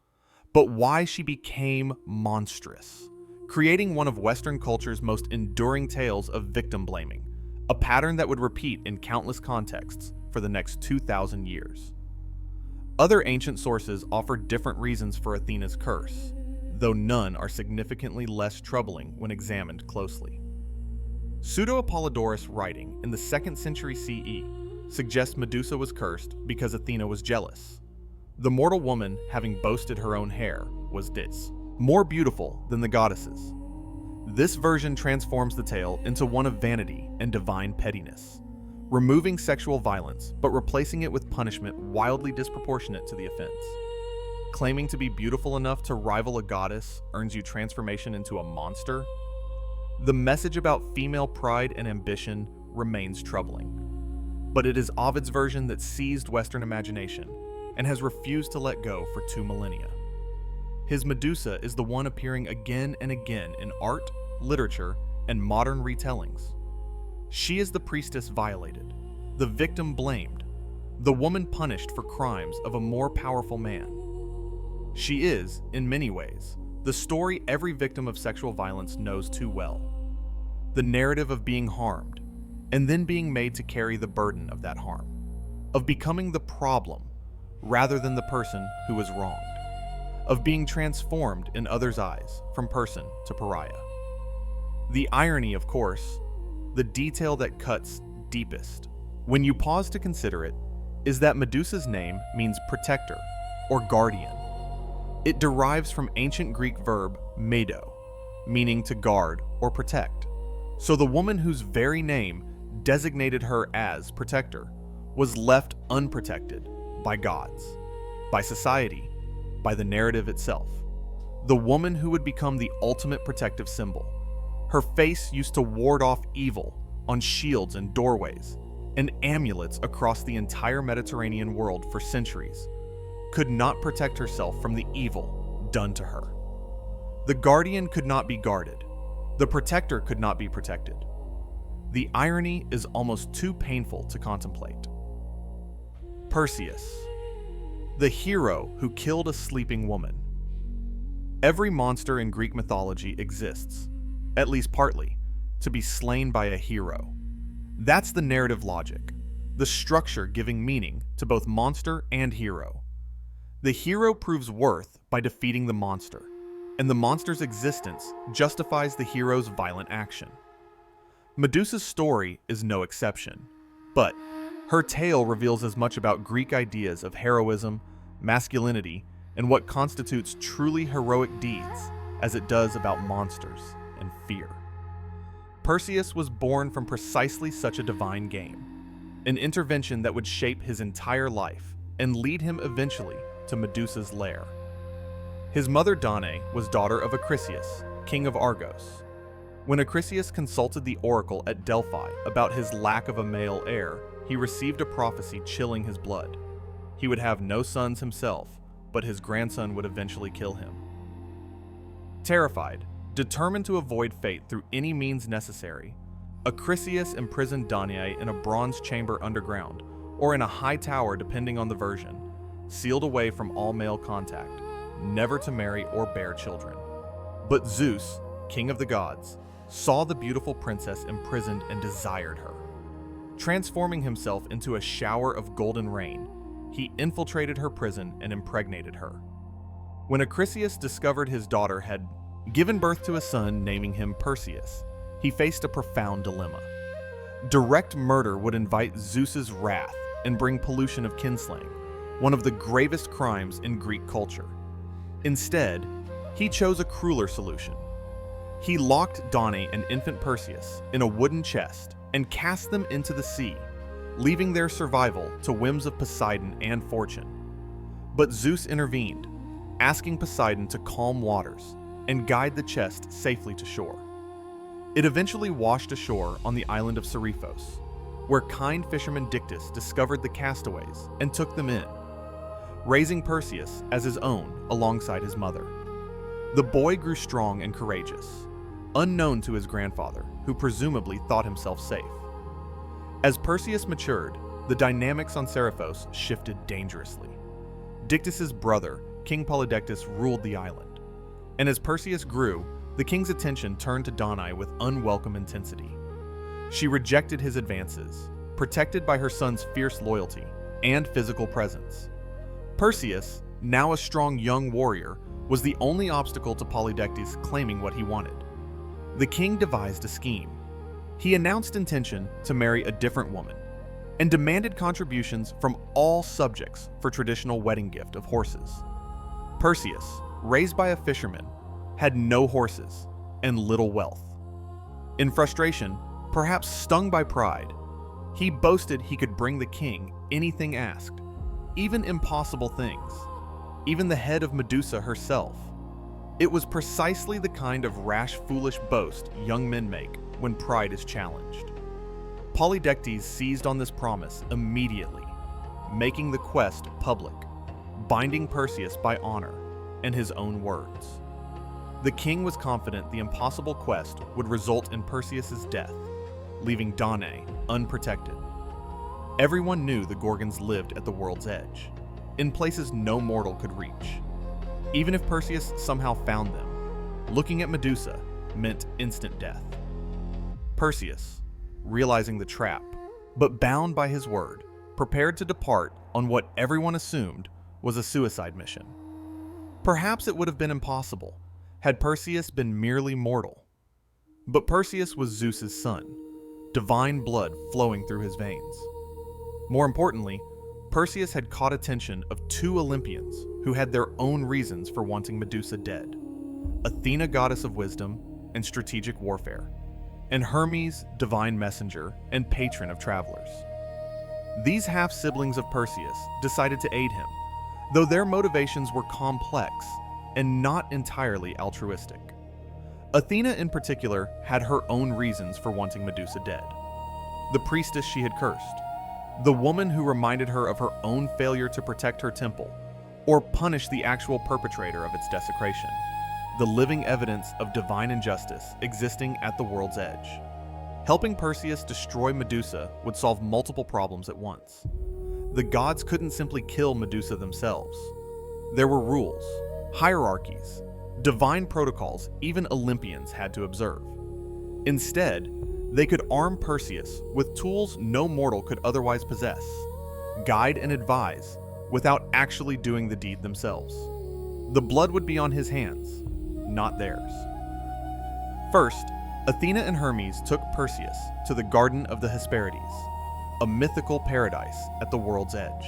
but why she became monstrous, creating one of Western culture's most enduring tales of victim blaming, a pattern that would repeat in countless contexts for the next 2,000 years. Other ancient sources offer different reasons for Athena's curse, though none are significantly less troubling when examined closely. Pseudo-Apollodorus writing in the 2nd century CE suggests Medusa was cursed because Athena was jealous. The mortal woman, having boasted her own hair, was Dis, more beautiful than the goddesses. This version transforms the tale into one of vanity and divine pettiness, removing sexual violence but replacing it with punishment wildly disproportionate to the offense. Claiming to be beautiful enough to rival a goddess earns you transformation into a monster? The message about female pride and ambition remains troubling, but it is Ovid's version that seized Western imagination and has refused to let go for 2 millennia. His Medusa is the one appearing again and again in art, literature, and modern retellings. She is the priestess violated, the victim blamed, the woman punished for crimes of a more powerful man. She is, in many ways, the story every victim of sexual violence knows too well. The narrative of being harmed, and then being made to carry the burden of that harm, of becoming the problem rather than the person who was wronged, of being transformed in others' eyes from person to pariah. The irony, of course, the detail that cuts deepest, when you pause to consider it, is that Medusa's name means protector or guardian. It derives from ancient Greek verb medo, meaning to guard or protect. So the woman whose very name designated her as protector was left unprotected by gods, by society, by the narrative itself. The woman who would become the ultimate protective symbol. Her face used to ward off evil on shields and doorways and amulets across the entire Mediterranean world for centuries, could not protect herself from the evil done to her. The guardian could not be guarded. The protector could not be protected. The irony is almost too painful to contemplate. Perseus, the hero who killed a sleeping woman. Every monster in Greek mythology exists, at least partly, to be slain by a hero. That's the narrative logic, the structure giving meaning to both monster and hero. The hero proves worth by defeating the monster, and the monster's existence justifies the hero's violent action. Medusa's story is no exception, but her tale reveals as much about Greek ideas of heroism, masculinity, and what constitutes truly heroic deeds as it does about monsters and fear. Perseus was born from precisely such a divine game, an intervention that would shape his entire life and lead him eventually to Medusa's lair. His mother Danae was daughter of Acrisius, king of Argos. When Acrisius consulted the oracle at Delphi about his lack of a male heir, he received a prophecy chilling his blood. He would have no sons himself, but his grandson would eventually kill him. Terrified, determined to avoid fate through any means necessary, Acrisius imprisoned Danae in a bronze chamber underground, or in a high tower depending on the version, sealed away from all male contact, never to marry or bear children. But Zeus, king of the gods, saw the beautiful princess imprisoned and desired her. Transforming himself into a shower of golden rain, he infiltrated her prison and impregnated her. When Acrisius discovered his daughter had given birth to a son naming him Perseus, he faced a profound dilemma. Direct murder would invite Zeus's wrath and bring pollution of kinslaying, one of the gravest crimes in Greek culture. Instead, he chose a crueler solution. He locked Danae and infant Perseus in a wooden chest and cast them into the sea, leaving their survival to whims of Poseidon and fortune. But Zeus intervened, asking Poseidon to calm waters and guide the chest safely to shore. It eventually washed ashore on the island of Seriphos, where kind fisherman Dictys discovered the castaways and took them in, raising Perseus as his own alongside his mother. The boy grew strong and courageous, unknown to his grandfather, who presumably thought himself safe. As Perseus matured, the dynamics on Seriphos shifted dangerously. Dictys's brother, King Polydectes, ruled the island, and as Perseus grew, the king's attention turned to Danae with unwelcome intensity. She rejected his advances, protected by her son's fierce loyalty and physical presence. Perseus, now a strong young warrior, was the only obstacle to Polydectes claiming what he wanted. The king devised a scheme. He announced intention to marry a different woman and demanded contributions from all subjects for traditional wedding gift of horses. Perseus, raised by a fisherman, had no horses and little wealth. In frustration, perhaps stung by pride, he boasted he could bring the king anything asked, even impossible things, even the head of Medusa herself. It was precisely the kind of rash, foolish boast young men make when pride is challenged. Polydectes seized on this promise immediately, making the quest public, binding Perseus by honor and his own words. The king was confident the impossible quest would result in Perseus's death, leaving Danae unprotected. Everyone knew the Gorgons lived at the world's edge, in places no mortal could reach. Even if Perseus somehow found them, looking at Medusa meant instant death. Perseus, realizing the trap, but bound by his word, prepared to depart on what everyone assumed was a suicide mission. Perhaps it would have been impossible had Perseus been merely mortal. But Perseus was Zeus's son, divine blood flowing through his veins. More importantly, Perseus had caught attention of two Olympians who had their own reasons for wanting Medusa dead: Athena, goddess of wisdom and strategic warfare, and Hermes, divine messenger and patron of travelers. These half-siblings of Perseus decided to aid him, though their motivations were complex and not entirely altruistic. Athena in particular had her own reasons for wanting Medusa dead. The priestess she had cursed, the woman who reminded her of her own failure to protect her temple or punish the actual perpetrator of its desecration, the living evidence of divine injustice existing at the world's edge. Helping Perseus destroy Medusa would solve multiple problems at once. The gods couldn't simply kill Medusa themselves. There were rules, hierarchies, divine protocols even Olympians had to observe. Instead, they could arm Perseus with tools no mortal could otherwise possess, guide and advise without actually doing the deed themselves. The blood would be on his hands, not theirs. First, Athena and Hermes took Perseus to the Garden of the Hesperides, a mythical paradise at the world's edge.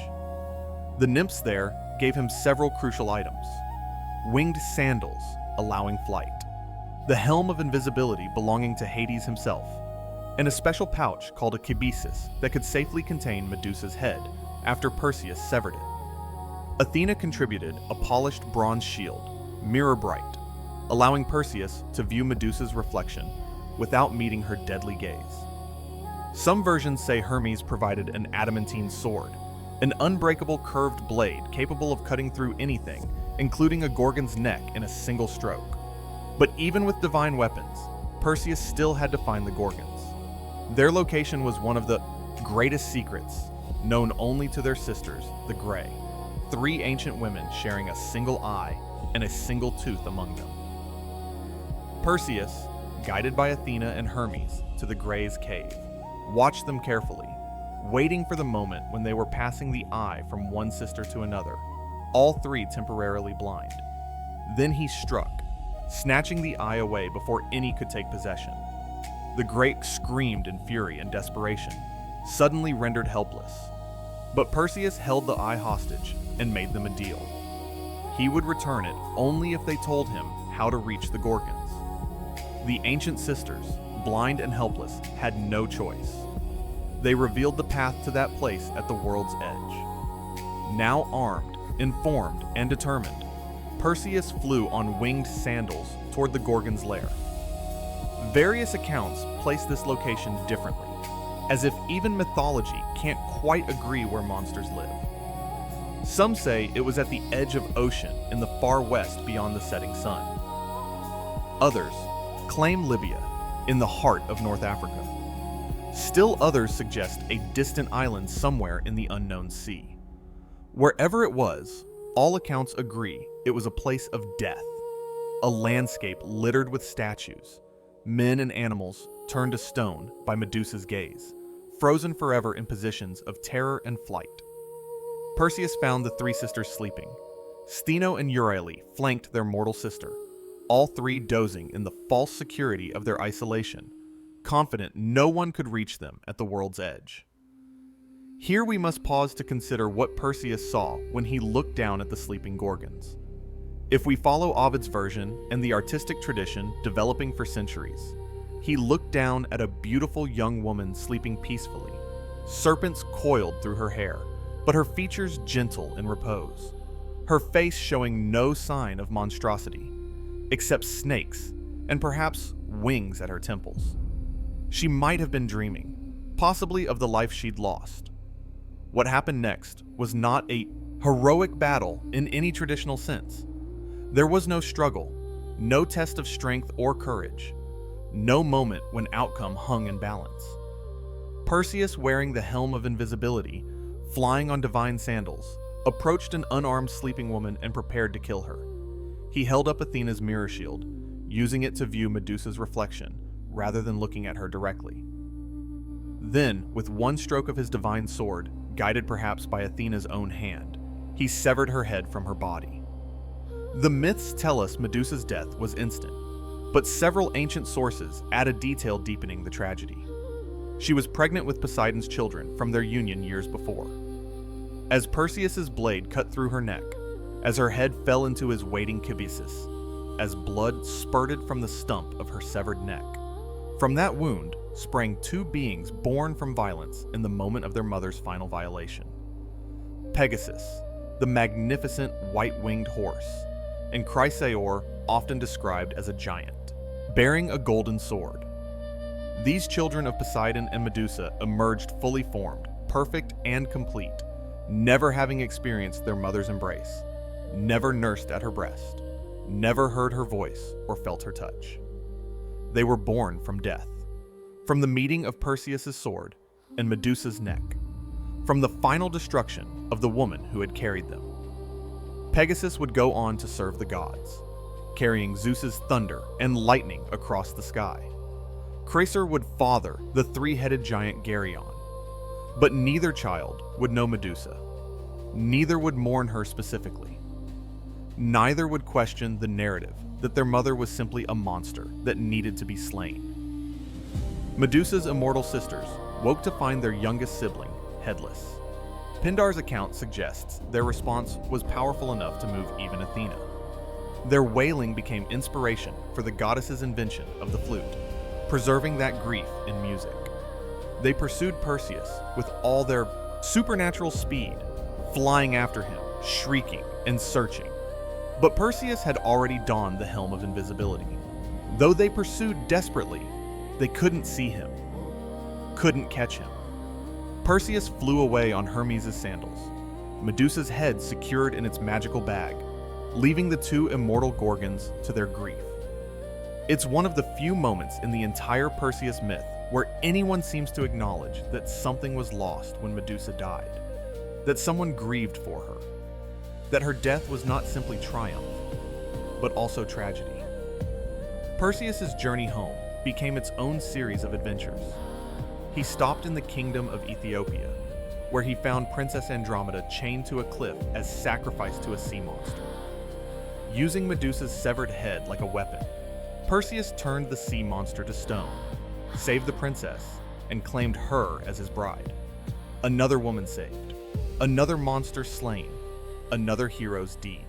The nymphs there gave him several crucial items: winged sandals allowing flight, the helm of invisibility belonging to Hades himself, and a special pouch called a kibisis that could safely contain Medusa's head after Perseus severed it. Athena contributed a polished bronze shield, mirror bright, allowing Perseus to view Medusa's reflection without meeting her deadly gaze. Some versions say Hermes provided an adamantine sword, an unbreakable curved blade capable of cutting through anything, including a Gorgon's neck in a single stroke. But even with divine weapons, Perseus still had to find the Gorgons. Their location was one of the greatest secrets, known only to their sisters, the Grey, 3 ancient women sharing a single eye and a single tooth among them. Perseus, guided by Athena and Hermes to the Greys' cave, watched them carefully, waiting for the moment when they were passing the eye from one sister to another, all 3 temporarily blind. Then he struck, snatching the eye away before any could take possession. The Great screamed in fury and desperation, suddenly rendered helpless. But Perseus held the eye hostage and made them a deal. He would return it only if they told him how to reach the Gorgons. The ancient sisters, blind and helpless, had no choice. They revealed the path to that place at the world's edge. Now armed, informed, and determined, Perseus flew on winged sandals toward the Gorgon's lair. Various accounts place this location differently, as if even mythology can't quite agree where monsters live. Some say it was at the edge of ocean in the far west beyond the setting sun. Others claim Libya, in the heart of North Africa. Still others suggest a distant island somewhere in the unknown sea. Wherever it was, all accounts agree it was a place of death, a landscape littered with statues, men and animals turned to stone by Medusa's gaze, frozen forever in positions of terror and flight. Perseus found the 3 sisters sleeping. Stheno and Euryale flanked their mortal sister, all 3 dozing in the false security of their isolation, confident no one could reach them at the world's edge. Here we must pause to consider what Perseus saw when he looked down at the sleeping Gorgons. If we follow Ovid's version and the artistic tradition developing for centuries, he looked down at a beautiful young woman sleeping peacefully, serpents coiled through her hair, but her features gentle in repose, her face showing no sign of monstrosity, except snakes and perhaps wings at her temples. She might have been dreaming, possibly of the life she'd lost. What happened next was not a heroic battle in any traditional sense. There was no struggle, no test of strength or courage, no moment when outcome hung in balance. Perseus, wearing the helm of invisibility, flying on divine sandals, approached an unarmed sleeping woman and prepared to kill her. He held up Athena's mirror shield, using it to view Medusa's reflection, rather than looking at her directly. Then, with one stroke of his divine sword, guided perhaps by Athena's own hand, he severed her head from her body. The myths tell us Medusa's death was instant, but several ancient sources add a detail deepening the tragedy. She was pregnant with Poseidon's children from their union years before. As Perseus's blade cut through her neck, as her head fell into his waiting kibisis, as blood spurted from the stump of her severed neck, from that wound sprang 2 beings born from violence in the moment of their mother's final violation. Pegasus, the magnificent white-winged horse, and Chrysaor, often described as a giant, bearing a golden sword. These children of Poseidon and Medusa emerged fully formed, perfect and complete, never having experienced their mother's embrace, never nursed at her breast, never heard her voice or felt her touch. They were born from death, from the meeting of Perseus' sword and Medusa's neck, from the final destruction of the woman who had carried them. Pegasus would go on to serve the gods, carrying Zeus's thunder and lightning across the sky. Cracer would father the three-headed giant Geryon, but neither child would know Medusa. Neither would mourn her specifically. Neither would question the narrative that their mother was simply a monster that needed to be slain. Medusa's immortal sisters woke to find their youngest sibling headless. Pindar's account suggests their response was powerful enough to move even Athena. Their wailing became inspiration for the goddess's invention of the flute, preserving that grief in music. They pursued Perseus with all their supernatural speed, flying after him, shrieking and searching. But Perseus had already donned the helm of invisibility. Though they pursued desperately, they couldn't see him, couldn't catch him. Perseus flew away on Hermes' sandals, Medusa's head secured in its magical bag, leaving the two immortal Gorgons to their grief. It's one of the few moments in the entire Perseus myth where anyone seems to acknowledge that something was lost when Medusa died, that someone grieved for her, that her death was not simply triumph, but also tragedy. Perseus' journey home became its own series of adventures. He stopped in the kingdom of Ethiopia, where he found Princess Andromeda chained to a cliff as sacrifice to a sea monster. Using Medusa's severed head like a weapon, Perseus turned the sea monster to stone, saved the princess, and claimed her as his bride. Another woman saved, another monster slain, another hero's deed.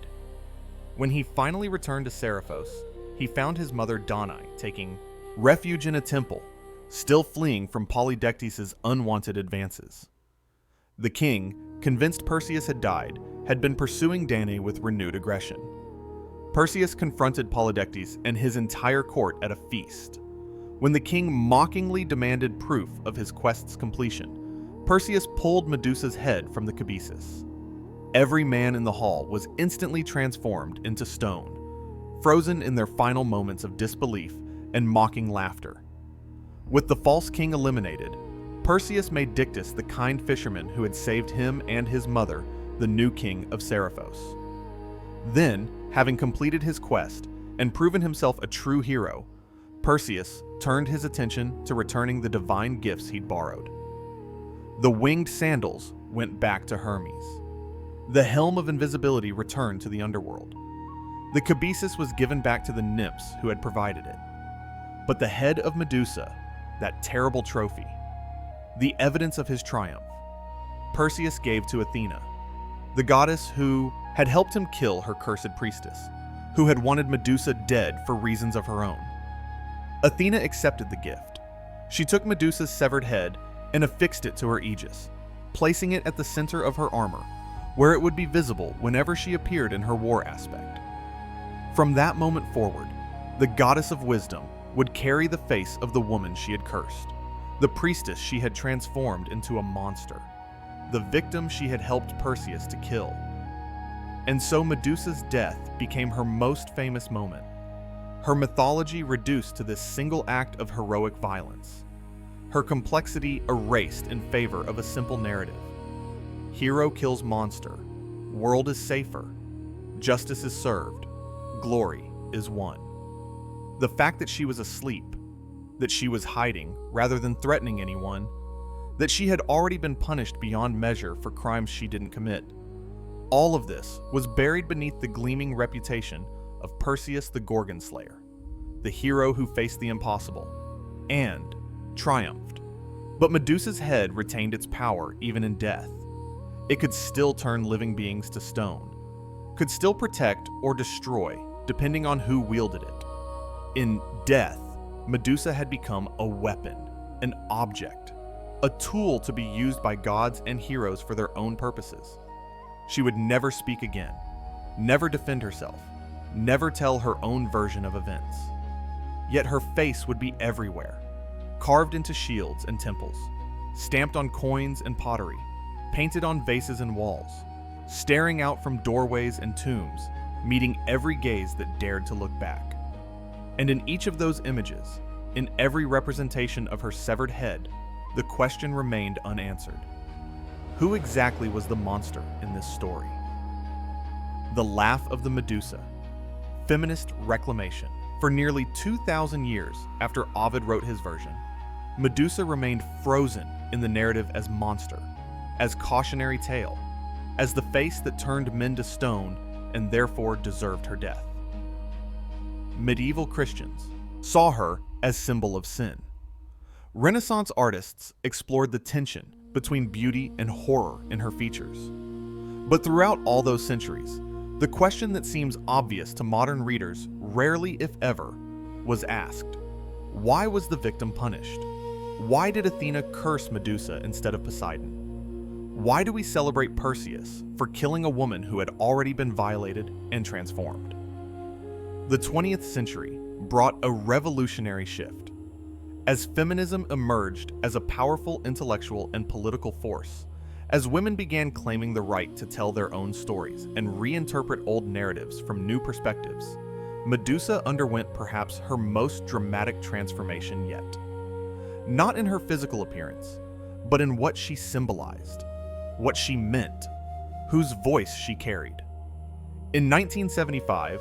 When he finally returned to Seriphos, he found his mother Danae taking refuge in a temple, still fleeing from Polydectes' unwanted advances. The king, convinced Perseus had died, had been pursuing Danae with renewed aggression. Perseus confronted Polydectes and his entire court at a feast. When the king mockingly demanded proof of his quest's completion, Perseus pulled Medusa's head from the cabesus. Every man in the hall was instantly transformed into stone, frozen in their final moments of disbelief and mocking laughter. With the false king eliminated, Perseus made Dictys the kind fisherman who had saved him and his mother, the new king of Seriphos. Then, having completed his quest and proven himself a true hero, Perseus turned his attention to returning the divine gifts he'd borrowed. The winged sandals went back to Hermes. The helm of invisibility returned to the underworld. The cabesus was given back to the nymphs who had provided it. But the head of Medusa, that terrible trophy, the evidence of his triumph, Perseus gave to Athena, the goddess who had helped him kill her cursed priestess, who had wanted Medusa dead for reasons of her own. Athena accepted the gift. She took Medusa's severed head and affixed it to her aegis, placing it at the center of her armor, where it would be visible whenever she appeared in her war aspect. From that moment forward, the goddess of wisdom would carry the face of the woman she had cursed, the priestess she had transformed into a monster, the victim she had helped Perseus to kill. And so Medusa's death became her most famous moment, her mythology reduced to this single act of heroic violence, her complexity erased in favor of a simple narrative. Hero kills monster, world is safer, justice is served, glory is won. The fact that she was asleep, that she was hiding rather than threatening anyone, that she had already been punished beyond measure for crimes she didn't commit, all of this was buried beneath the gleaming reputation of Perseus the Gorgon Slayer, the hero who faced the impossible, and triumphed. But Medusa's head retained its power even in death. It could still turn living beings to stone, could still protect or destroy, depending on who wielded it. In death, Medusa had become a weapon, an object, a tool to be used by gods and heroes for their own purposes. She would never speak again, never defend herself, never tell her own version of events. Yet her face would be everywhere, carved into shields and temples, stamped on coins and pottery, painted on vases and walls, staring out from doorways and tombs, meeting every gaze that dared to look back. And in each of those images, in every representation of her severed head, the question remained unanswered. Who exactly was the monster in this story? The laugh of the Medusa. Feminist reclamation. For nearly 2,000 years after Ovid wrote his version, Medusa remained frozen in the narrative as monster, as cautionary tale, as the face that turned men to stone and therefore deserved her death. Medieval Christians saw her as symbol of sin. Renaissance artists explored the tension between beauty and horror in her features. But throughout all those centuries, the question that seems obvious to modern readers rarely, if ever, was asked. Why was the victim punished? Why did Athena curse Medusa instead of Poseidon? Why do we celebrate Perseus for killing a woman who had already been violated and transformed? The 20th century brought a revolutionary shift. As feminism emerged as a powerful intellectual and political force, as women began claiming the right to tell their own stories and reinterpret old narratives from new perspectives, Medusa underwent perhaps her most dramatic transformation yet. Not in her physical appearance, but in what she symbolized, what she meant, whose voice she carried. In 1975,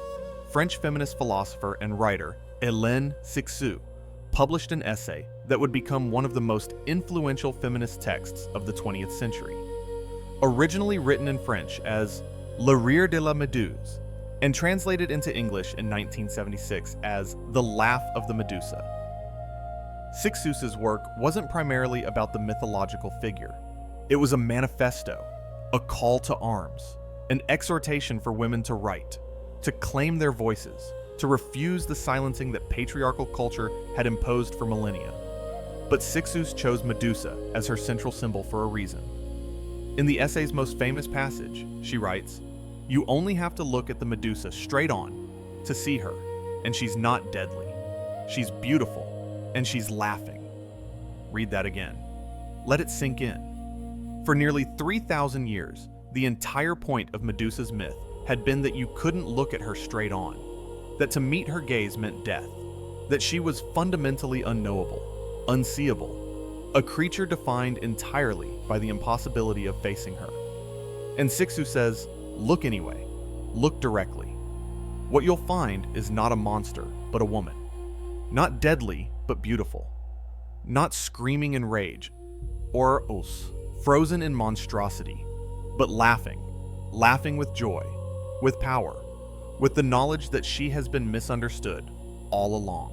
French feminist philosopher and writer Hélène Cixous published an essay that would become one of the most influential feminist texts of the 20th century. Originally written in French as Le Rire de la Méduse and translated into English in 1976 as The Laugh of the Medusa. Cixous's work wasn't primarily about the mythological figure. It was a manifesto, a call to arms, an exhortation for women to write, to claim their voices, to refuse the silencing that patriarchal culture had imposed for millennia. But Cixous chose Medusa as her central symbol for a reason. In the essay's most famous passage, she writes, "You only have to look at the Medusa straight on to see her, and she's not deadly. She's beautiful, and she's laughing." Read that again. Let it sink in. For nearly 3,000 years, the entire point of Medusa's myth had been that you couldn't look at her straight on, that to meet her gaze meant death, that she was fundamentally unknowable, unseeable, a creature defined entirely by the impossibility of facing her. And Cixous says, look anyway, look directly. What you'll find is not a monster, but a woman. Not deadly, but beautiful. Not screaming in rage, or frozen in monstrosity, but laughing with joy, with power, with the knowledge that she has been misunderstood all along.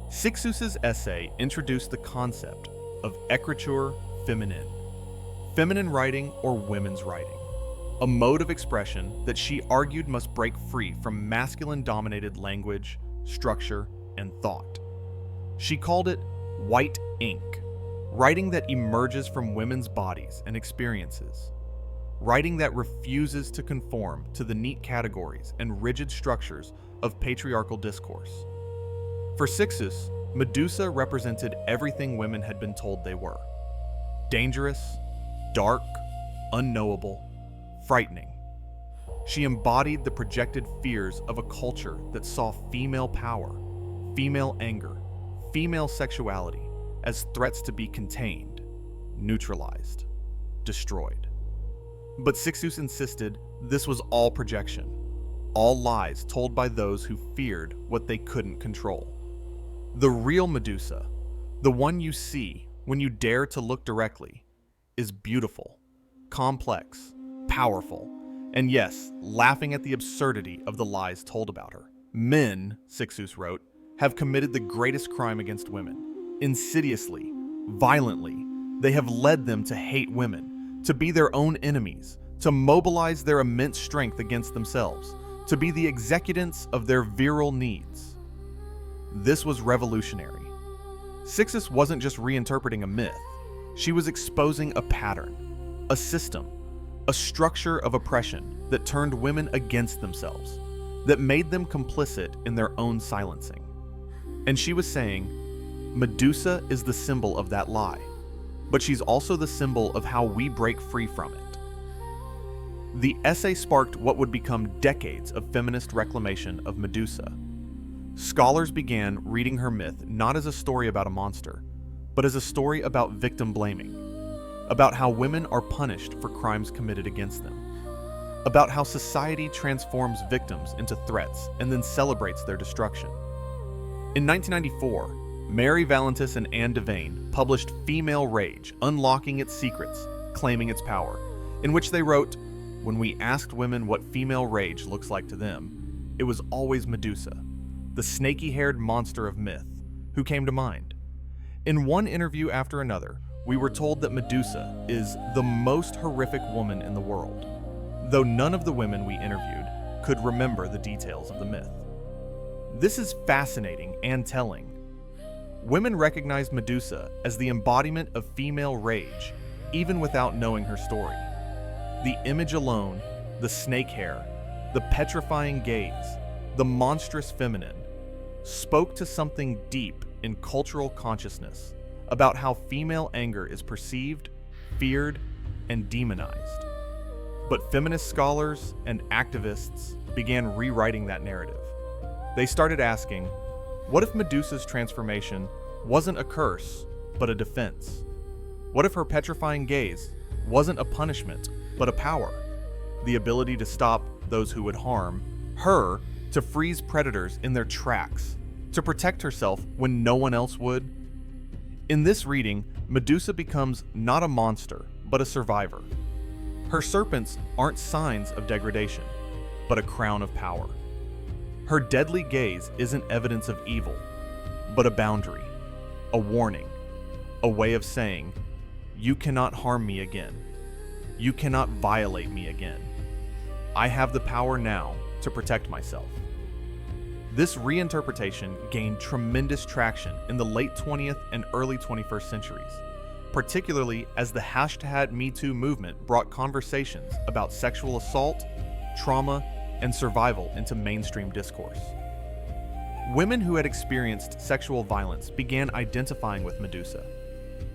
Cixous's essay introduced the concept of écriture féminine, feminine writing or women's writing, a mode of expression that she argued must break free from masculine-dominated language, structure, and thought. She called it white ink, writing that emerges from women's bodies and experiences, writing that refuses to conform to the neat categories and rigid structures of patriarchal discourse. For Cixous, Medusa represented everything women had been told they were: dangerous, dark, unknowable, frightening. She embodied the projected fears of a culture that saw female power, female anger, female sexuality as threats to be contained, neutralized, destroyed. But Cixous insisted this was all projection, all lies told by those who feared what they couldn't control. The real Medusa, the one you see when you dare to look directly, is beautiful, complex, powerful, and yes, laughing at the absurdity of the lies told about her. Men, Cixous wrote, have committed the greatest crime against women. Insidiously, violently, they have led them to hate women, to be their own enemies, to mobilize their immense strength against themselves, to be the executants of their virile needs. This was revolutionary. Cixous wasn't just reinterpreting a myth. She was exposing a pattern, a system, a structure of oppression that turned women against themselves, that made them complicit in their own silencing. And she was saying, Medusa is the symbol of that lie, but she's also the symbol of how we break free from it. The essay sparked what would become decades of feminist reclamation of Medusa. Scholars began reading her myth not as a story about a monster, but as a story about victim blaming, about how women are punished for crimes committed against them, about how society transforms victims into threats and then celebrates their destruction. In 1994, Mary Valentis and Anne Devane published Female Rage, Unlocking Its Secrets, Claiming Its Power, in which they wrote, "When we asked women what female rage looks like to them, it was always Medusa, the snaky-haired monster of myth, who came to mind. In one interview after another, we were told that Medusa is the most horrific woman in the world, though none of the women we interviewed could remember the details of the myth." This is fascinating and telling. Women recognized Medusa as the embodiment of female rage, even without knowing her story. The image alone, the snake hair, the petrifying gaze, the monstrous feminine, spoke to something deep in cultural consciousness about how female anger is perceived, feared, and demonized. But feminist scholars and activists began rewriting that narrative. They started asking, what if Medusa's transformation wasn't a curse, but a defense? What if her petrifying gaze wasn't a punishment, but a power? The ability to stop those who would harm her, to freeze predators in their tracks, to protect herself when no one else would? In this reading, Medusa becomes not a monster, but a survivor. Her serpents aren't signs of degradation, but a crown of power. Her deadly gaze isn't evidence of evil, but a boundary, a warning, a way of saying, you cannot harm me again. You cannot violate me again. I have the power now to protect myself. This reinterpretation gained tremendous traction in the late 20th and early 21st centuries, particularly as the #MeToo movement brought conversations about sexual assault, trauma, and survival into mainstream discourse. Women who had experienced sexual violence began identifying with Medusa,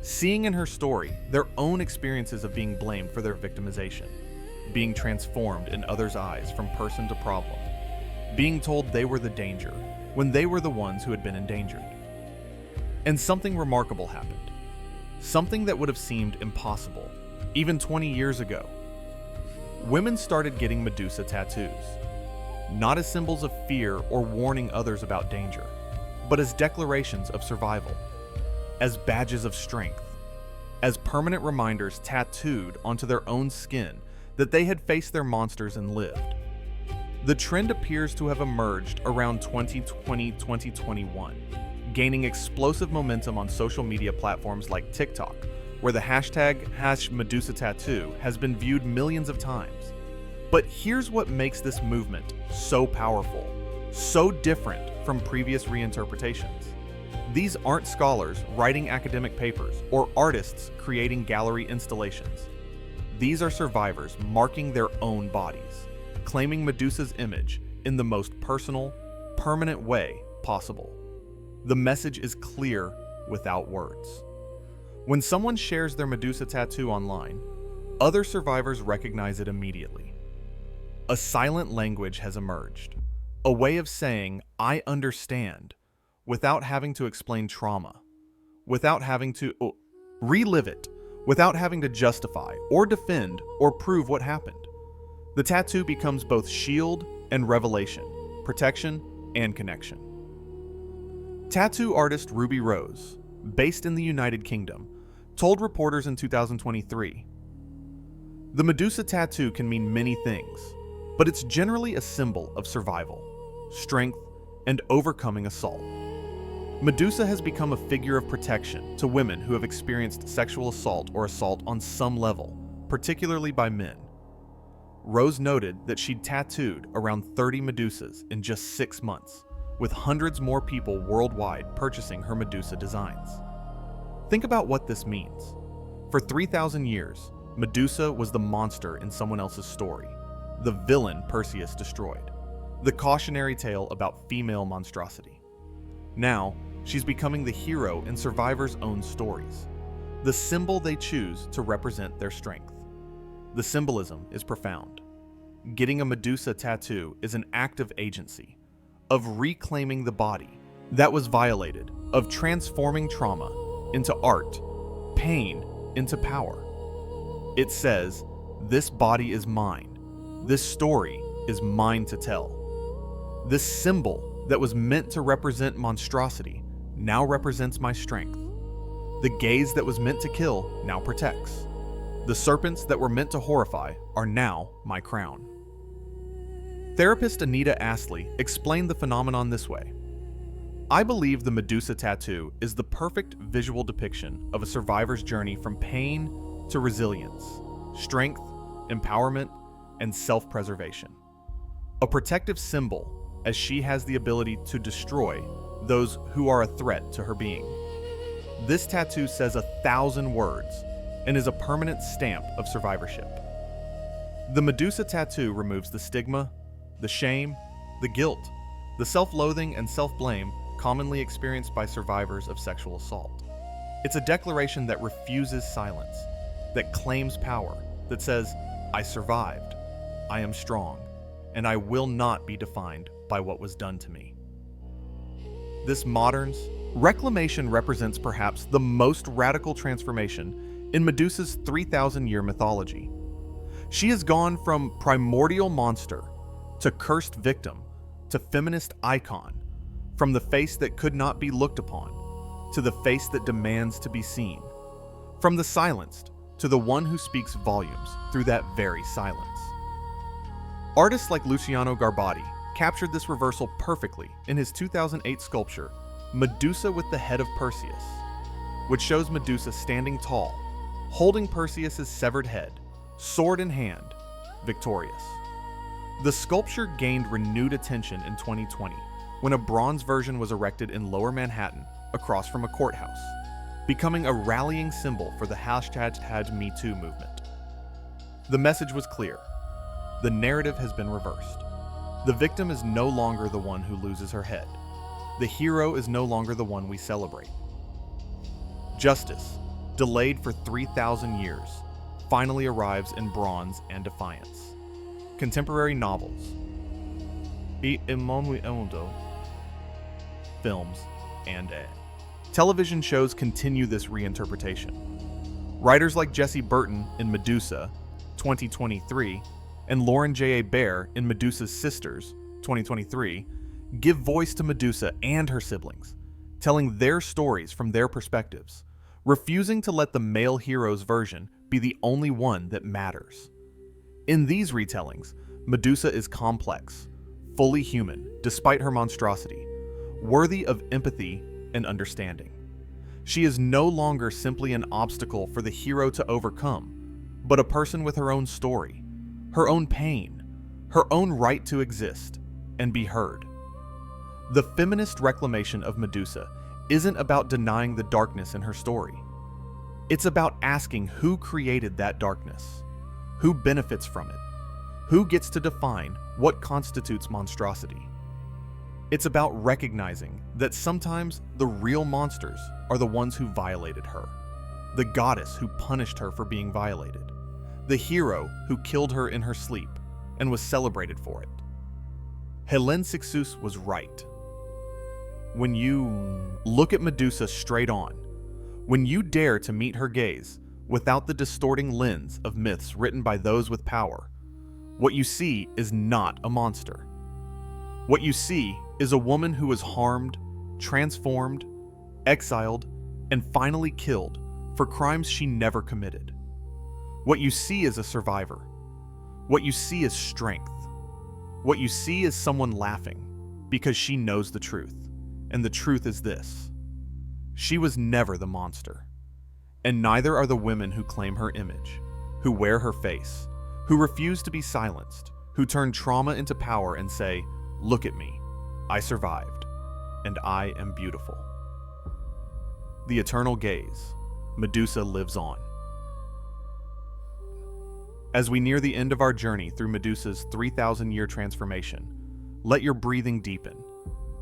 seeing in her story their own experiences of being blamed for their victimization, being transformed in others' eyes from person to problem, being told they were the danger when they were the ones who had been endangered. And something remarkable happened. Something that would have seemed impossible, even 20 years ago. Women started getting Medusa tattoos, not as symbols of fear or warning others about danger, but as declarations of survival, as badges of strength, as permanent reminders tattooed onto their own skin that they had faced their monsters and lived. The trend appears to have emerged around 2020-2021, gaining explosive momentum on social media platforms like TikTok, where the #MedusaTattoo has been viewed millions of times. But here's what makes this movement so powerful, so different from previous reinterpretations. These aren't scholars writing academic papers or artists creating gallery installations. These are survivors marking their own bodies, claiming Medusa's image in the most personal, permanent way possible. The message is clear without words. When someone shares their Medusa tattoo online, other survivors recognize it immediately. A silent language has emerged, a way of saying, I understand, without having to explain trauma, without having to relive it, without having to justify or defend or prove what happened. The tattoo becomes both shield and revelation, protection and connection. Tattoo artist Ruby Rose, based in the United Kingdom, told reporters in 2023, "The Medusa tattoo can mean many things, but it's generally a symbol of survival, strength, and overcoming assault. Medusa has become a figure of protection to women who have experienced sexual assault or assault on some level, particularly by men." Rose noted that she'd tattooed around 30 Medusas in just 6 months, with hundreds more people worldwide purchasing her Medusa designs. Think about what this means. For 3,000 years, Medusa was the monster in someone else's story, the villain Perseus destroyed, the cautionary tale about female monstrosity. Now, she's becoming the hero in survivors' own stories, the symbol they choose to represent their strength. The symbolism is profound. getting a Medusa tattoo is an act of agency, of reclaiming the body that was violated, of transforming trauma into art, pain into power. It says, "This body is mine. This story is mine to tell." This symbol that was meant to represent monstrosity now represents my strength. The gaze that was meant to kill now protects. The serpents that were meant to horrify are now my crown. Therapist Anita Astley explained the phenomenon this way. "I believe the Medusa tattoo is the perfect visual depiction of a survivor's journey from pain to resilience, strength, empowerment, and self-preservation. A protective symbol, as she has the ability to destroy those who are a threat to her being. This tattoo says 1,000 words and is a permanent stamp of survivorship. The Medusa tattoo removes the stigma, the shame, the guilt, the self-loathing and self-blame commonly experienced by survivors of sexual assault. It's a declaration that refuses silence, that claims power, that says, 'I survived, I am strong, and I will not be defined by what was done to me.'" This modern's reclamation represents perhaps the most radical transformation in Medusa's 3,000-year mythology. She has gone from primordial monster to cursed victim to feminist icon, from the face that could not be looked upon to the face that demands to be seen, from the silenced to the one who speaks volumes through that very silence. Artists like Luciano Garbati captured this reversal perfectly in his 2008 sculpture, Medusa with the Head of Perseus, which shows Medusa standing tall, holding Perseus' severed head, sword in hand, victorious. The sculpture gained renewed attention in 2020 when a bronze version was erected in Lower Manhattan across from a courthouse, becoming a rallying symbol for the #MeToo movement. The message was clear. The narrative has been reversed. The victim is no longer the one who loses her head. The hero is no longer the one we celebrate. Justice, delayed for 3,000 years, finally arrives in bronze and defiance. Contemporary novels, films, and television shows continue this reinterpretation. Writers like Jesse Burton in Medusa, 2023, and Lauren J.A. Baer in Medusa's Sisters, 2023, give voice to Medusa and her siblings, telling their stories from their perspectives, refusing to let the male hero's version be the only one that matters. In these retellings, Medusa is complex, fully human despite her monstrosity, worthy of empathy and understanding. She is no longer simply an obstacle for the hero to overcome, but a person with her own story, her own pain, her own right to exist and be heard. The feminist reclamation of Medusa isn't about denying the darkness in her story. It's about asking who created that darkness, who benefits from it, who gets to define what constitutes monstrosity. It's about recognizing that sometimes the real monsters are the ones who violated her, the goddess who punished her for being violated, the hero who killed her in her sleep and was celebrated for it. Hélène Cixous was right. When you look at Medusa straight on, when you dare to meet her gaze without the distorting lens of myths written by those with power, what you see is not a monster. What you see is a woman who was harmed, transformed, exiled, and finally killed for crimes she never committed. What you see is a survivor. What you see is strength. What you see is someone laughing because she knows the truth. And the truth is this: she was never the monster. And neither are the women who claim her image, who wear her face, who refuse to be silenced, who turn trauma into power and say, "Look at me, I survived, and I am beautiful." The eternal gaze, Medusa lives on. As we near the end of our journey through Medusa's 3,000-year transformation, let your breathing deepen.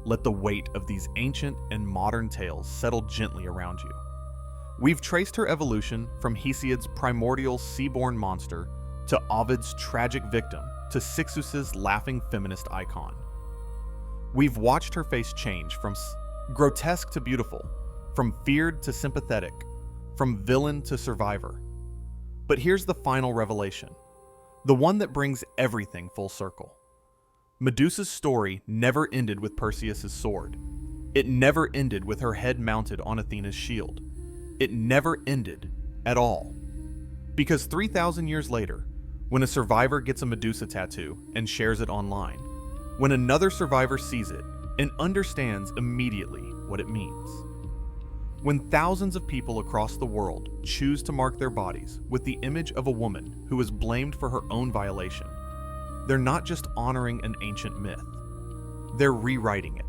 Let the weight of these ancient and modern tales settle gently around you. We've traced her evolution from Hesiod's primordial sea-born monster to Ovid's tragic victim to Sixus's laughing feminist icon. We've watched her face change from grotesque to beautiful, from feared to sympathetic, from villain to survivor. But here's the final revelation, the one that brings everything full circle. Medusa's story never ended with Perseus's sword. It never ended with her head mounted on Athena's shield. It never ended at all. Because 3,000 years later, when a survivor gets a Medusa tattoo and shares it online, when another survivor sees it and understands immediately what it means, when thousands of people across the world choose to mark their bodies with the image of a woman who was blamed for her own violation, they're not just honoring an ancient myth. They're rewriting it.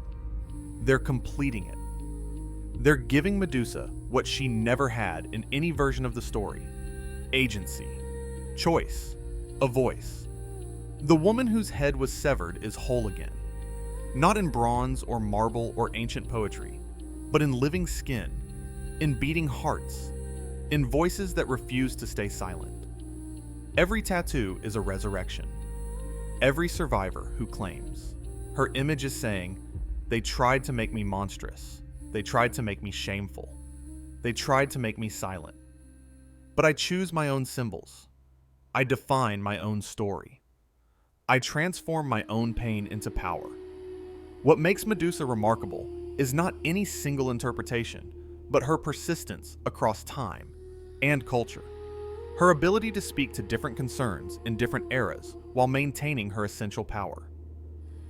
They're completing it. They're giving Medusa what she never had in any version of the story: agency, choice, a voice. The woman whose head was severed is whole again, not in bronze or marble or ancient poetry, but in living skin, in beating hearts, in voices that refuse to stay silent. Every tattoo is a resurrection. Every survivor who claims, her image is saying, "They tried to make me monstrous. They tried to make me shameful. They tried to make me silent. But I choose my own symbols. I define my own story. I transform my own pain into power." What makes Medusa remarkable is not any single interpretation, but her persistence across time and culture. Her ability to speak to different concerns in different eras while maintaining her essential power.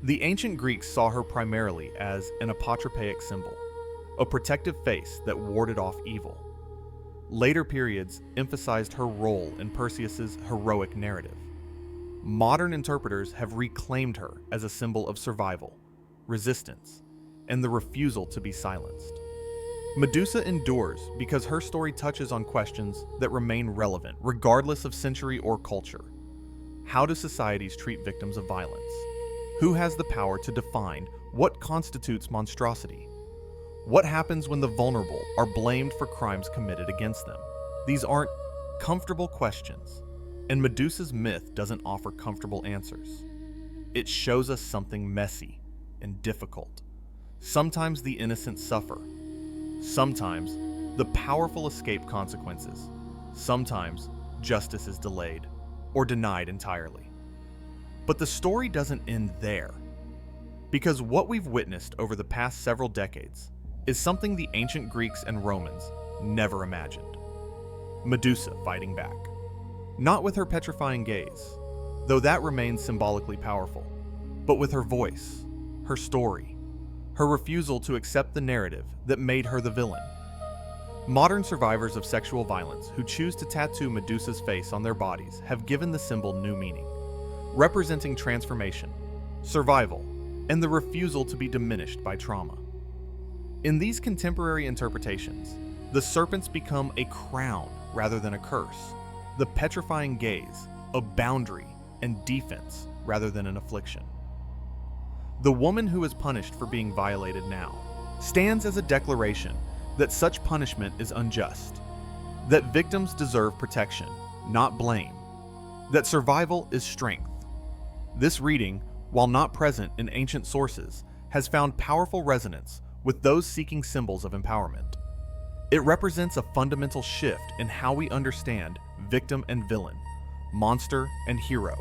The ancient Greeks saw her primarily as an apotropaic symbol, a protective face that warded off evil. Later periods emphasized her role in Perseus's heroic narrative. Modern interpreters have reclaimed her as a symbol of survival, resistance, and the refusal to be silenced. Medusa endures because her story touches on questions that remain relevant regardless of century or culture. How do societies treat victims of violence? Who has the power to define what constitutes monstrosity? What happens when the vulnerable are blamed for crimes committed against them? These aren't comfortable questions, and Medusa's myth doesn't offer comfortable answers. It shows us something messy and difficult. Sometimes the innocent suffer. Sometimes the powerful escape consequences. Sometimes justice is delayed or denied entirely. But the story doesn't end there, because what we've witnessed over the past several decades is something the ancient Greeks and Romans never imagined. Medusa fighting back. Not with her petrifying gaze, though that remains symbolically powerful, but with her voice, her story, her refusal to accept the narrative that made her the villain. Modern survivors of sexual violence who choose to tattoo Medusa's face on their bodies have given the symbol new meaning, representing transformation, survival, and the refusal to be diminished by trauma. In these contemporary interpretations, the serpents become a crown rather than a curse, the petrifying gaze, a boundary and defense rather than an affliction. The woman who is punished for being violated now stands as a declaration that such punishment is unjust, that victims deserve protection, not blame, that survival is strength. This reading, while not present in ancient sources, has found powerful resonance with those seeking symbols of empowerment. It represents a fundamental shift in how we understand victim and villain, monster and hero,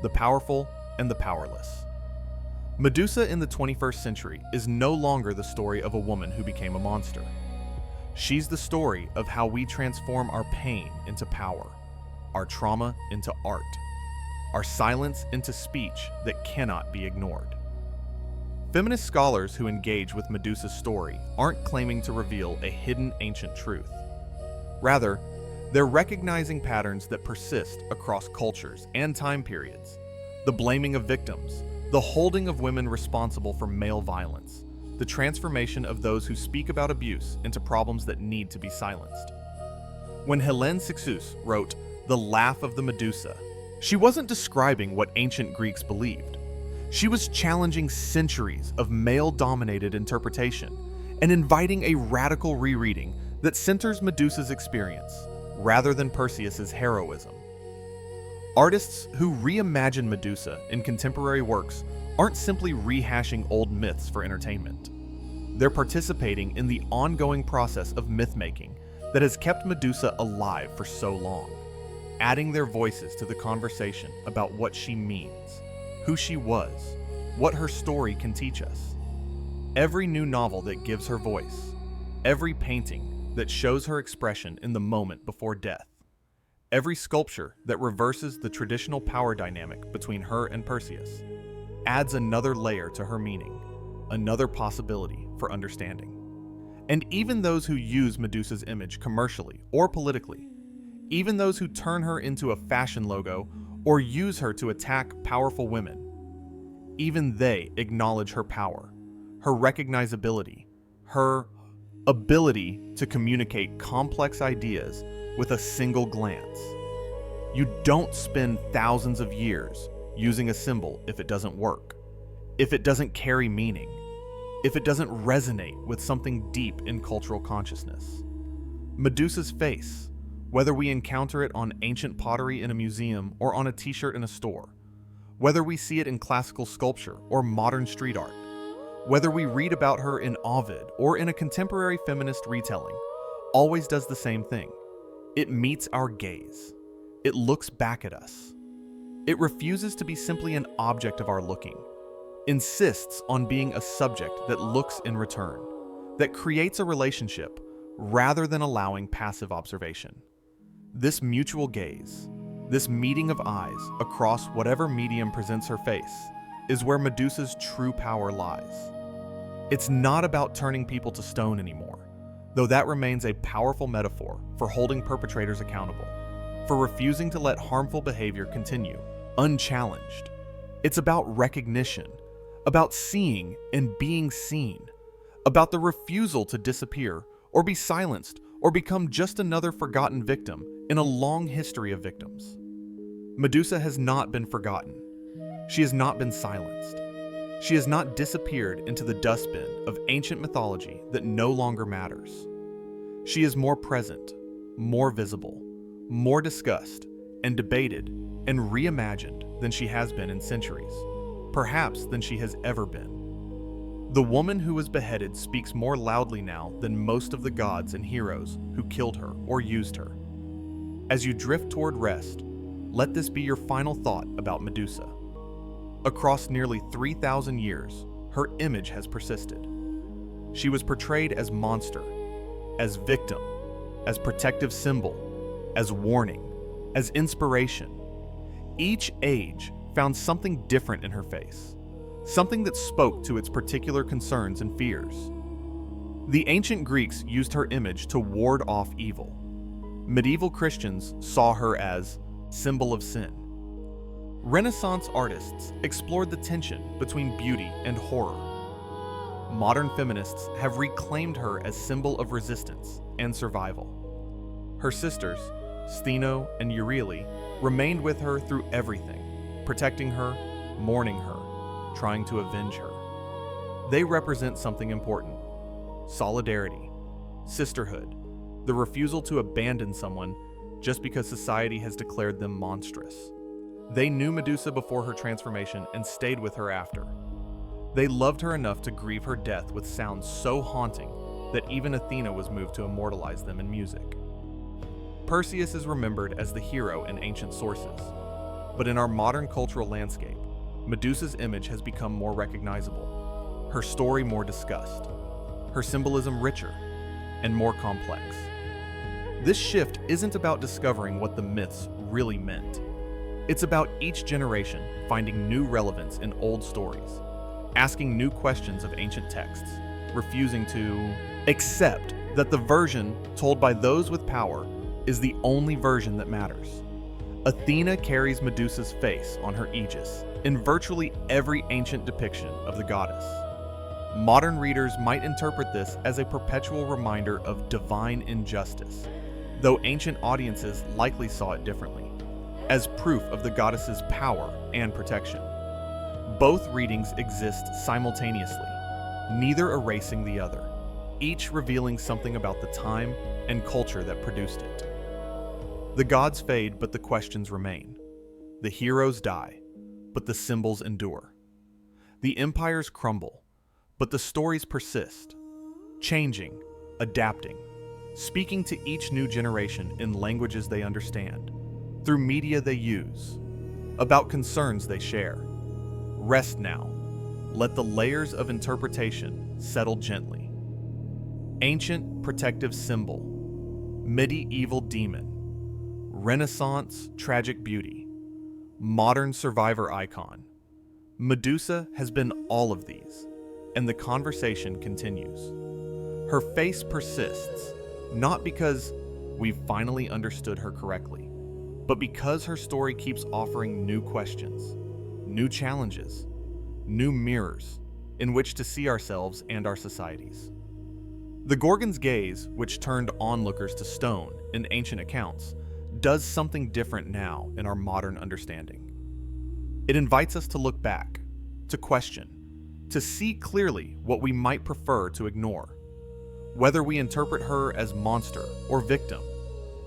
the powerful and the powerless. Medusa in the 21st century is no longer the story of a woman who became a monster. She's the story of how we transform our pain into power, our trauma into art, our silence into speech that cannot be ignored. Feminist scholars who engage with Medusa's story aren't claiming to reveal a hidden ancient truth. Rather, they're recognizing patterns that persist across cultures and time periods: the blaming of victims, the holding of women responsible for male violence, the transformation of those who speak about abuse into problems that need to be silenced. When Hélène Cixous wrote "The Laugh of the Medusa," she wasn't describing what ancient Greeks believed. She was challenging centuries of male-dominated interpretation and inviting a radical rereading that centers Medusa's experience rather than Perseus's heroism. Artists who reimagine Medusa in contemporary works aren't simply rehashing old myths for entertainment. They're participating in the ongoing process of myth-making that has kept Medusa alive for so long, adding their voices to the conversation about what she means, who she was, what her story can teach us. Every new novel that gives her voice, every painting that shows her expression in the moment before death, every sculpture that reverses the traditional power dynamic between her and Perseus, adds another layer to her meaning, another possibility for understanding. And even those who use Medusa's image commercially or politically, even those who turn her into a fashion logo or use her to attack powerful women, even they acknowledge her power, her recognizability, her ability to communicate complex ideas with a single glance. You don't spend thousands of years using a symbol if it doesn't work, if it doesn't carry meaning, if it doesn't resonate with something deep in cultural consciousness. Medusa's face, whether we encounter it on ancient pottery in a museum or on a t-shirt in a store, whether we see it in classical sculpture or modern street art, whether we read about her in Ovid or in a contemporary feminist retelling, always does the same thing. It meets our gaze. It looks back at us. It refuses to be simply an object of our looking, insists on being a subject that looks in return, that creates a relationship rather than allowing passive observation. This mutual gaze, this meeting of eyes across whatever medium presents her face, is where Medusa's true power lies. It's not about turning people to stone anymore, though that remains a powerful metaphor for holding perpetrators accountable, for refusing to let harmful behavior continue unchallenged. It's about recognition, about seeing and being seen, about the refusal to disappear or be silenced or become just another forgotten victim in a long history of victims. Medusa has not been forgotten. She has not been silenced. She has not disappeared into the dustbin of ancient mythology that no longer matters. She is more present, more visible, more discussed and debated and reimagined than she has been in centuries, perhaps than she has ever been. The woman who was beheaded speaks more loudly now than most of the gods and heroes who killed her or used her. As you drift toward rest, let this be your final thought about Medusa. Across nearly 3,000 years, her image has persisted. She was portrayed as monster, as victim, as protective symbol, as warning, as inspiration. Each age found something different in her face, something that spoke to its particular concerns and fears. The ancient Greeks used her image to ward off evil. Medieval Christians saw her as symbol of sin. Renaissance artists explored the tension between beauty and horror. Modern feminists have reclaimed her as symbol of resistance and survival. Her sisters, Stheno and Euryale, remained with her through everything, protecting her, mourning her, trying to avenge her. They represent something important: solidarity, sisterhood, the refusal to abandon someone just because society has declared them monstrous. They knew Medusa before her transformation and stayed with her after. They loved her enough to grieve her death with sounds so haunting that even Athena was moved to immortalize them in music. Perseus is remembered as the hero in ancient sources, but in our modern cultural landscape, Medusa's image has become more recognizable, her story more discussed, her symbolism richer and more complex. This shift isn't about discovering what the myths really meant. It's about each generation finding new relevance in old stories, asking new questions of ancient texts, refusing to accept that the version told by those with power is the only version that matters. Athena carries Medusa's face on her aegis in virtually every ancient depiction of the goddess. Modern readers might interpret this as a perpetual reminder of divine injustice, though ancient audiences likely saw it differently, as proof of the goddess's power and protection. Both readings exist simultaneously, neither erasing the other, each revealing something about the time and culture that produced it. The gods fade, but the questions remain. The heroes die, but the symbols endure. The empires crumble, but the stories persist, changing, adapting, speaking to each new generation in languages they understand, through media they use, about concerns they share. Rest now. Let the layers of interpretation settle gently. Ancient protective symbol, medieval demon, Renaissance tragic beauty, modern survivor icon. Medusa has been all of these, and the conversation continues. Her face persists, not because we've finally understood her correctly, but because her story keeps offering new questions, new challenges, new mirrors in which to see ourselves and our societies. The Gorgon's gaze, which turned onlookers to stone in ancient accounts, does something different now in our modern understanding. It invites us to look back, to question, to see clearly what we might prefer to ignore. Whether we interpret her as monster or victim,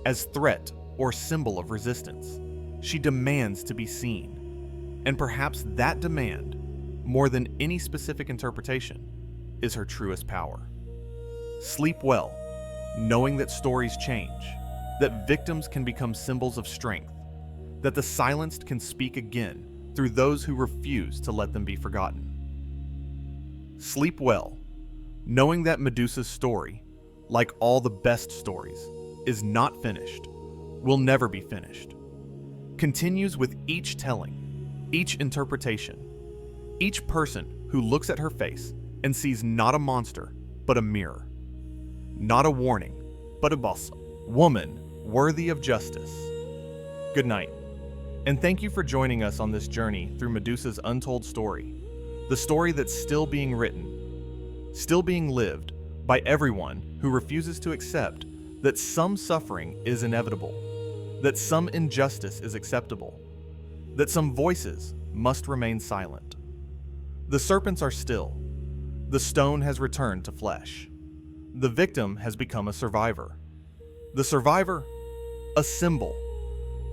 as threat or symbol of resistance, she demands to be seen. And perhaps that demand, more than any specific interpretation, is her truest power. Sleep well, knowing that stories change, that victims can become symbols of strength, that the silenced can speak again through those who refuse to let them be forgotten. Sleep well, knowing that Medusa's story, like all the best stories, is not finished, will never be finished, continues with each telling, each interpretation, each person who looks at her face and sees not a monster, but a mirror, not a warning, but a woman worthy of justice. Good night, and thank you for joining us on this journey through Medusa's untold story, the story that's still being written, still being lived by everyone who refuses to accept that some suffering is inevitable, that some injustice is acceptable, that some voices must remain silent. The serpents are still. The stone has returned to flesh. The victim has become a survivor. The survivor, a symbol.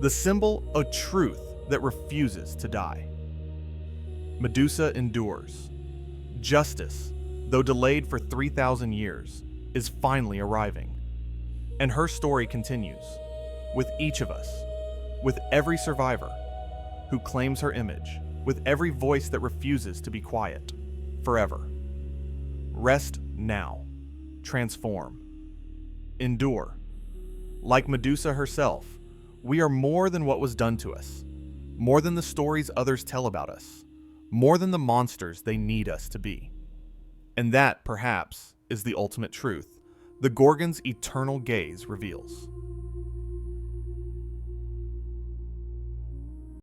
The symbol, a truth that refuses to die. Medusa endures. Justice, though delayed for 3,000 years, is finally arriving. And her story continues, with each of us, with every survivor who claims her image, with every voice that refuses to be quiet, forever. Rest now. Transform. Endure. Like Medusa herself, we are more than what was done to us, more than the stories others tell about us, more than the monsters they need us to be. And that, perhaps, is the ultimate truth the Gorgon's eternal gaze reveals.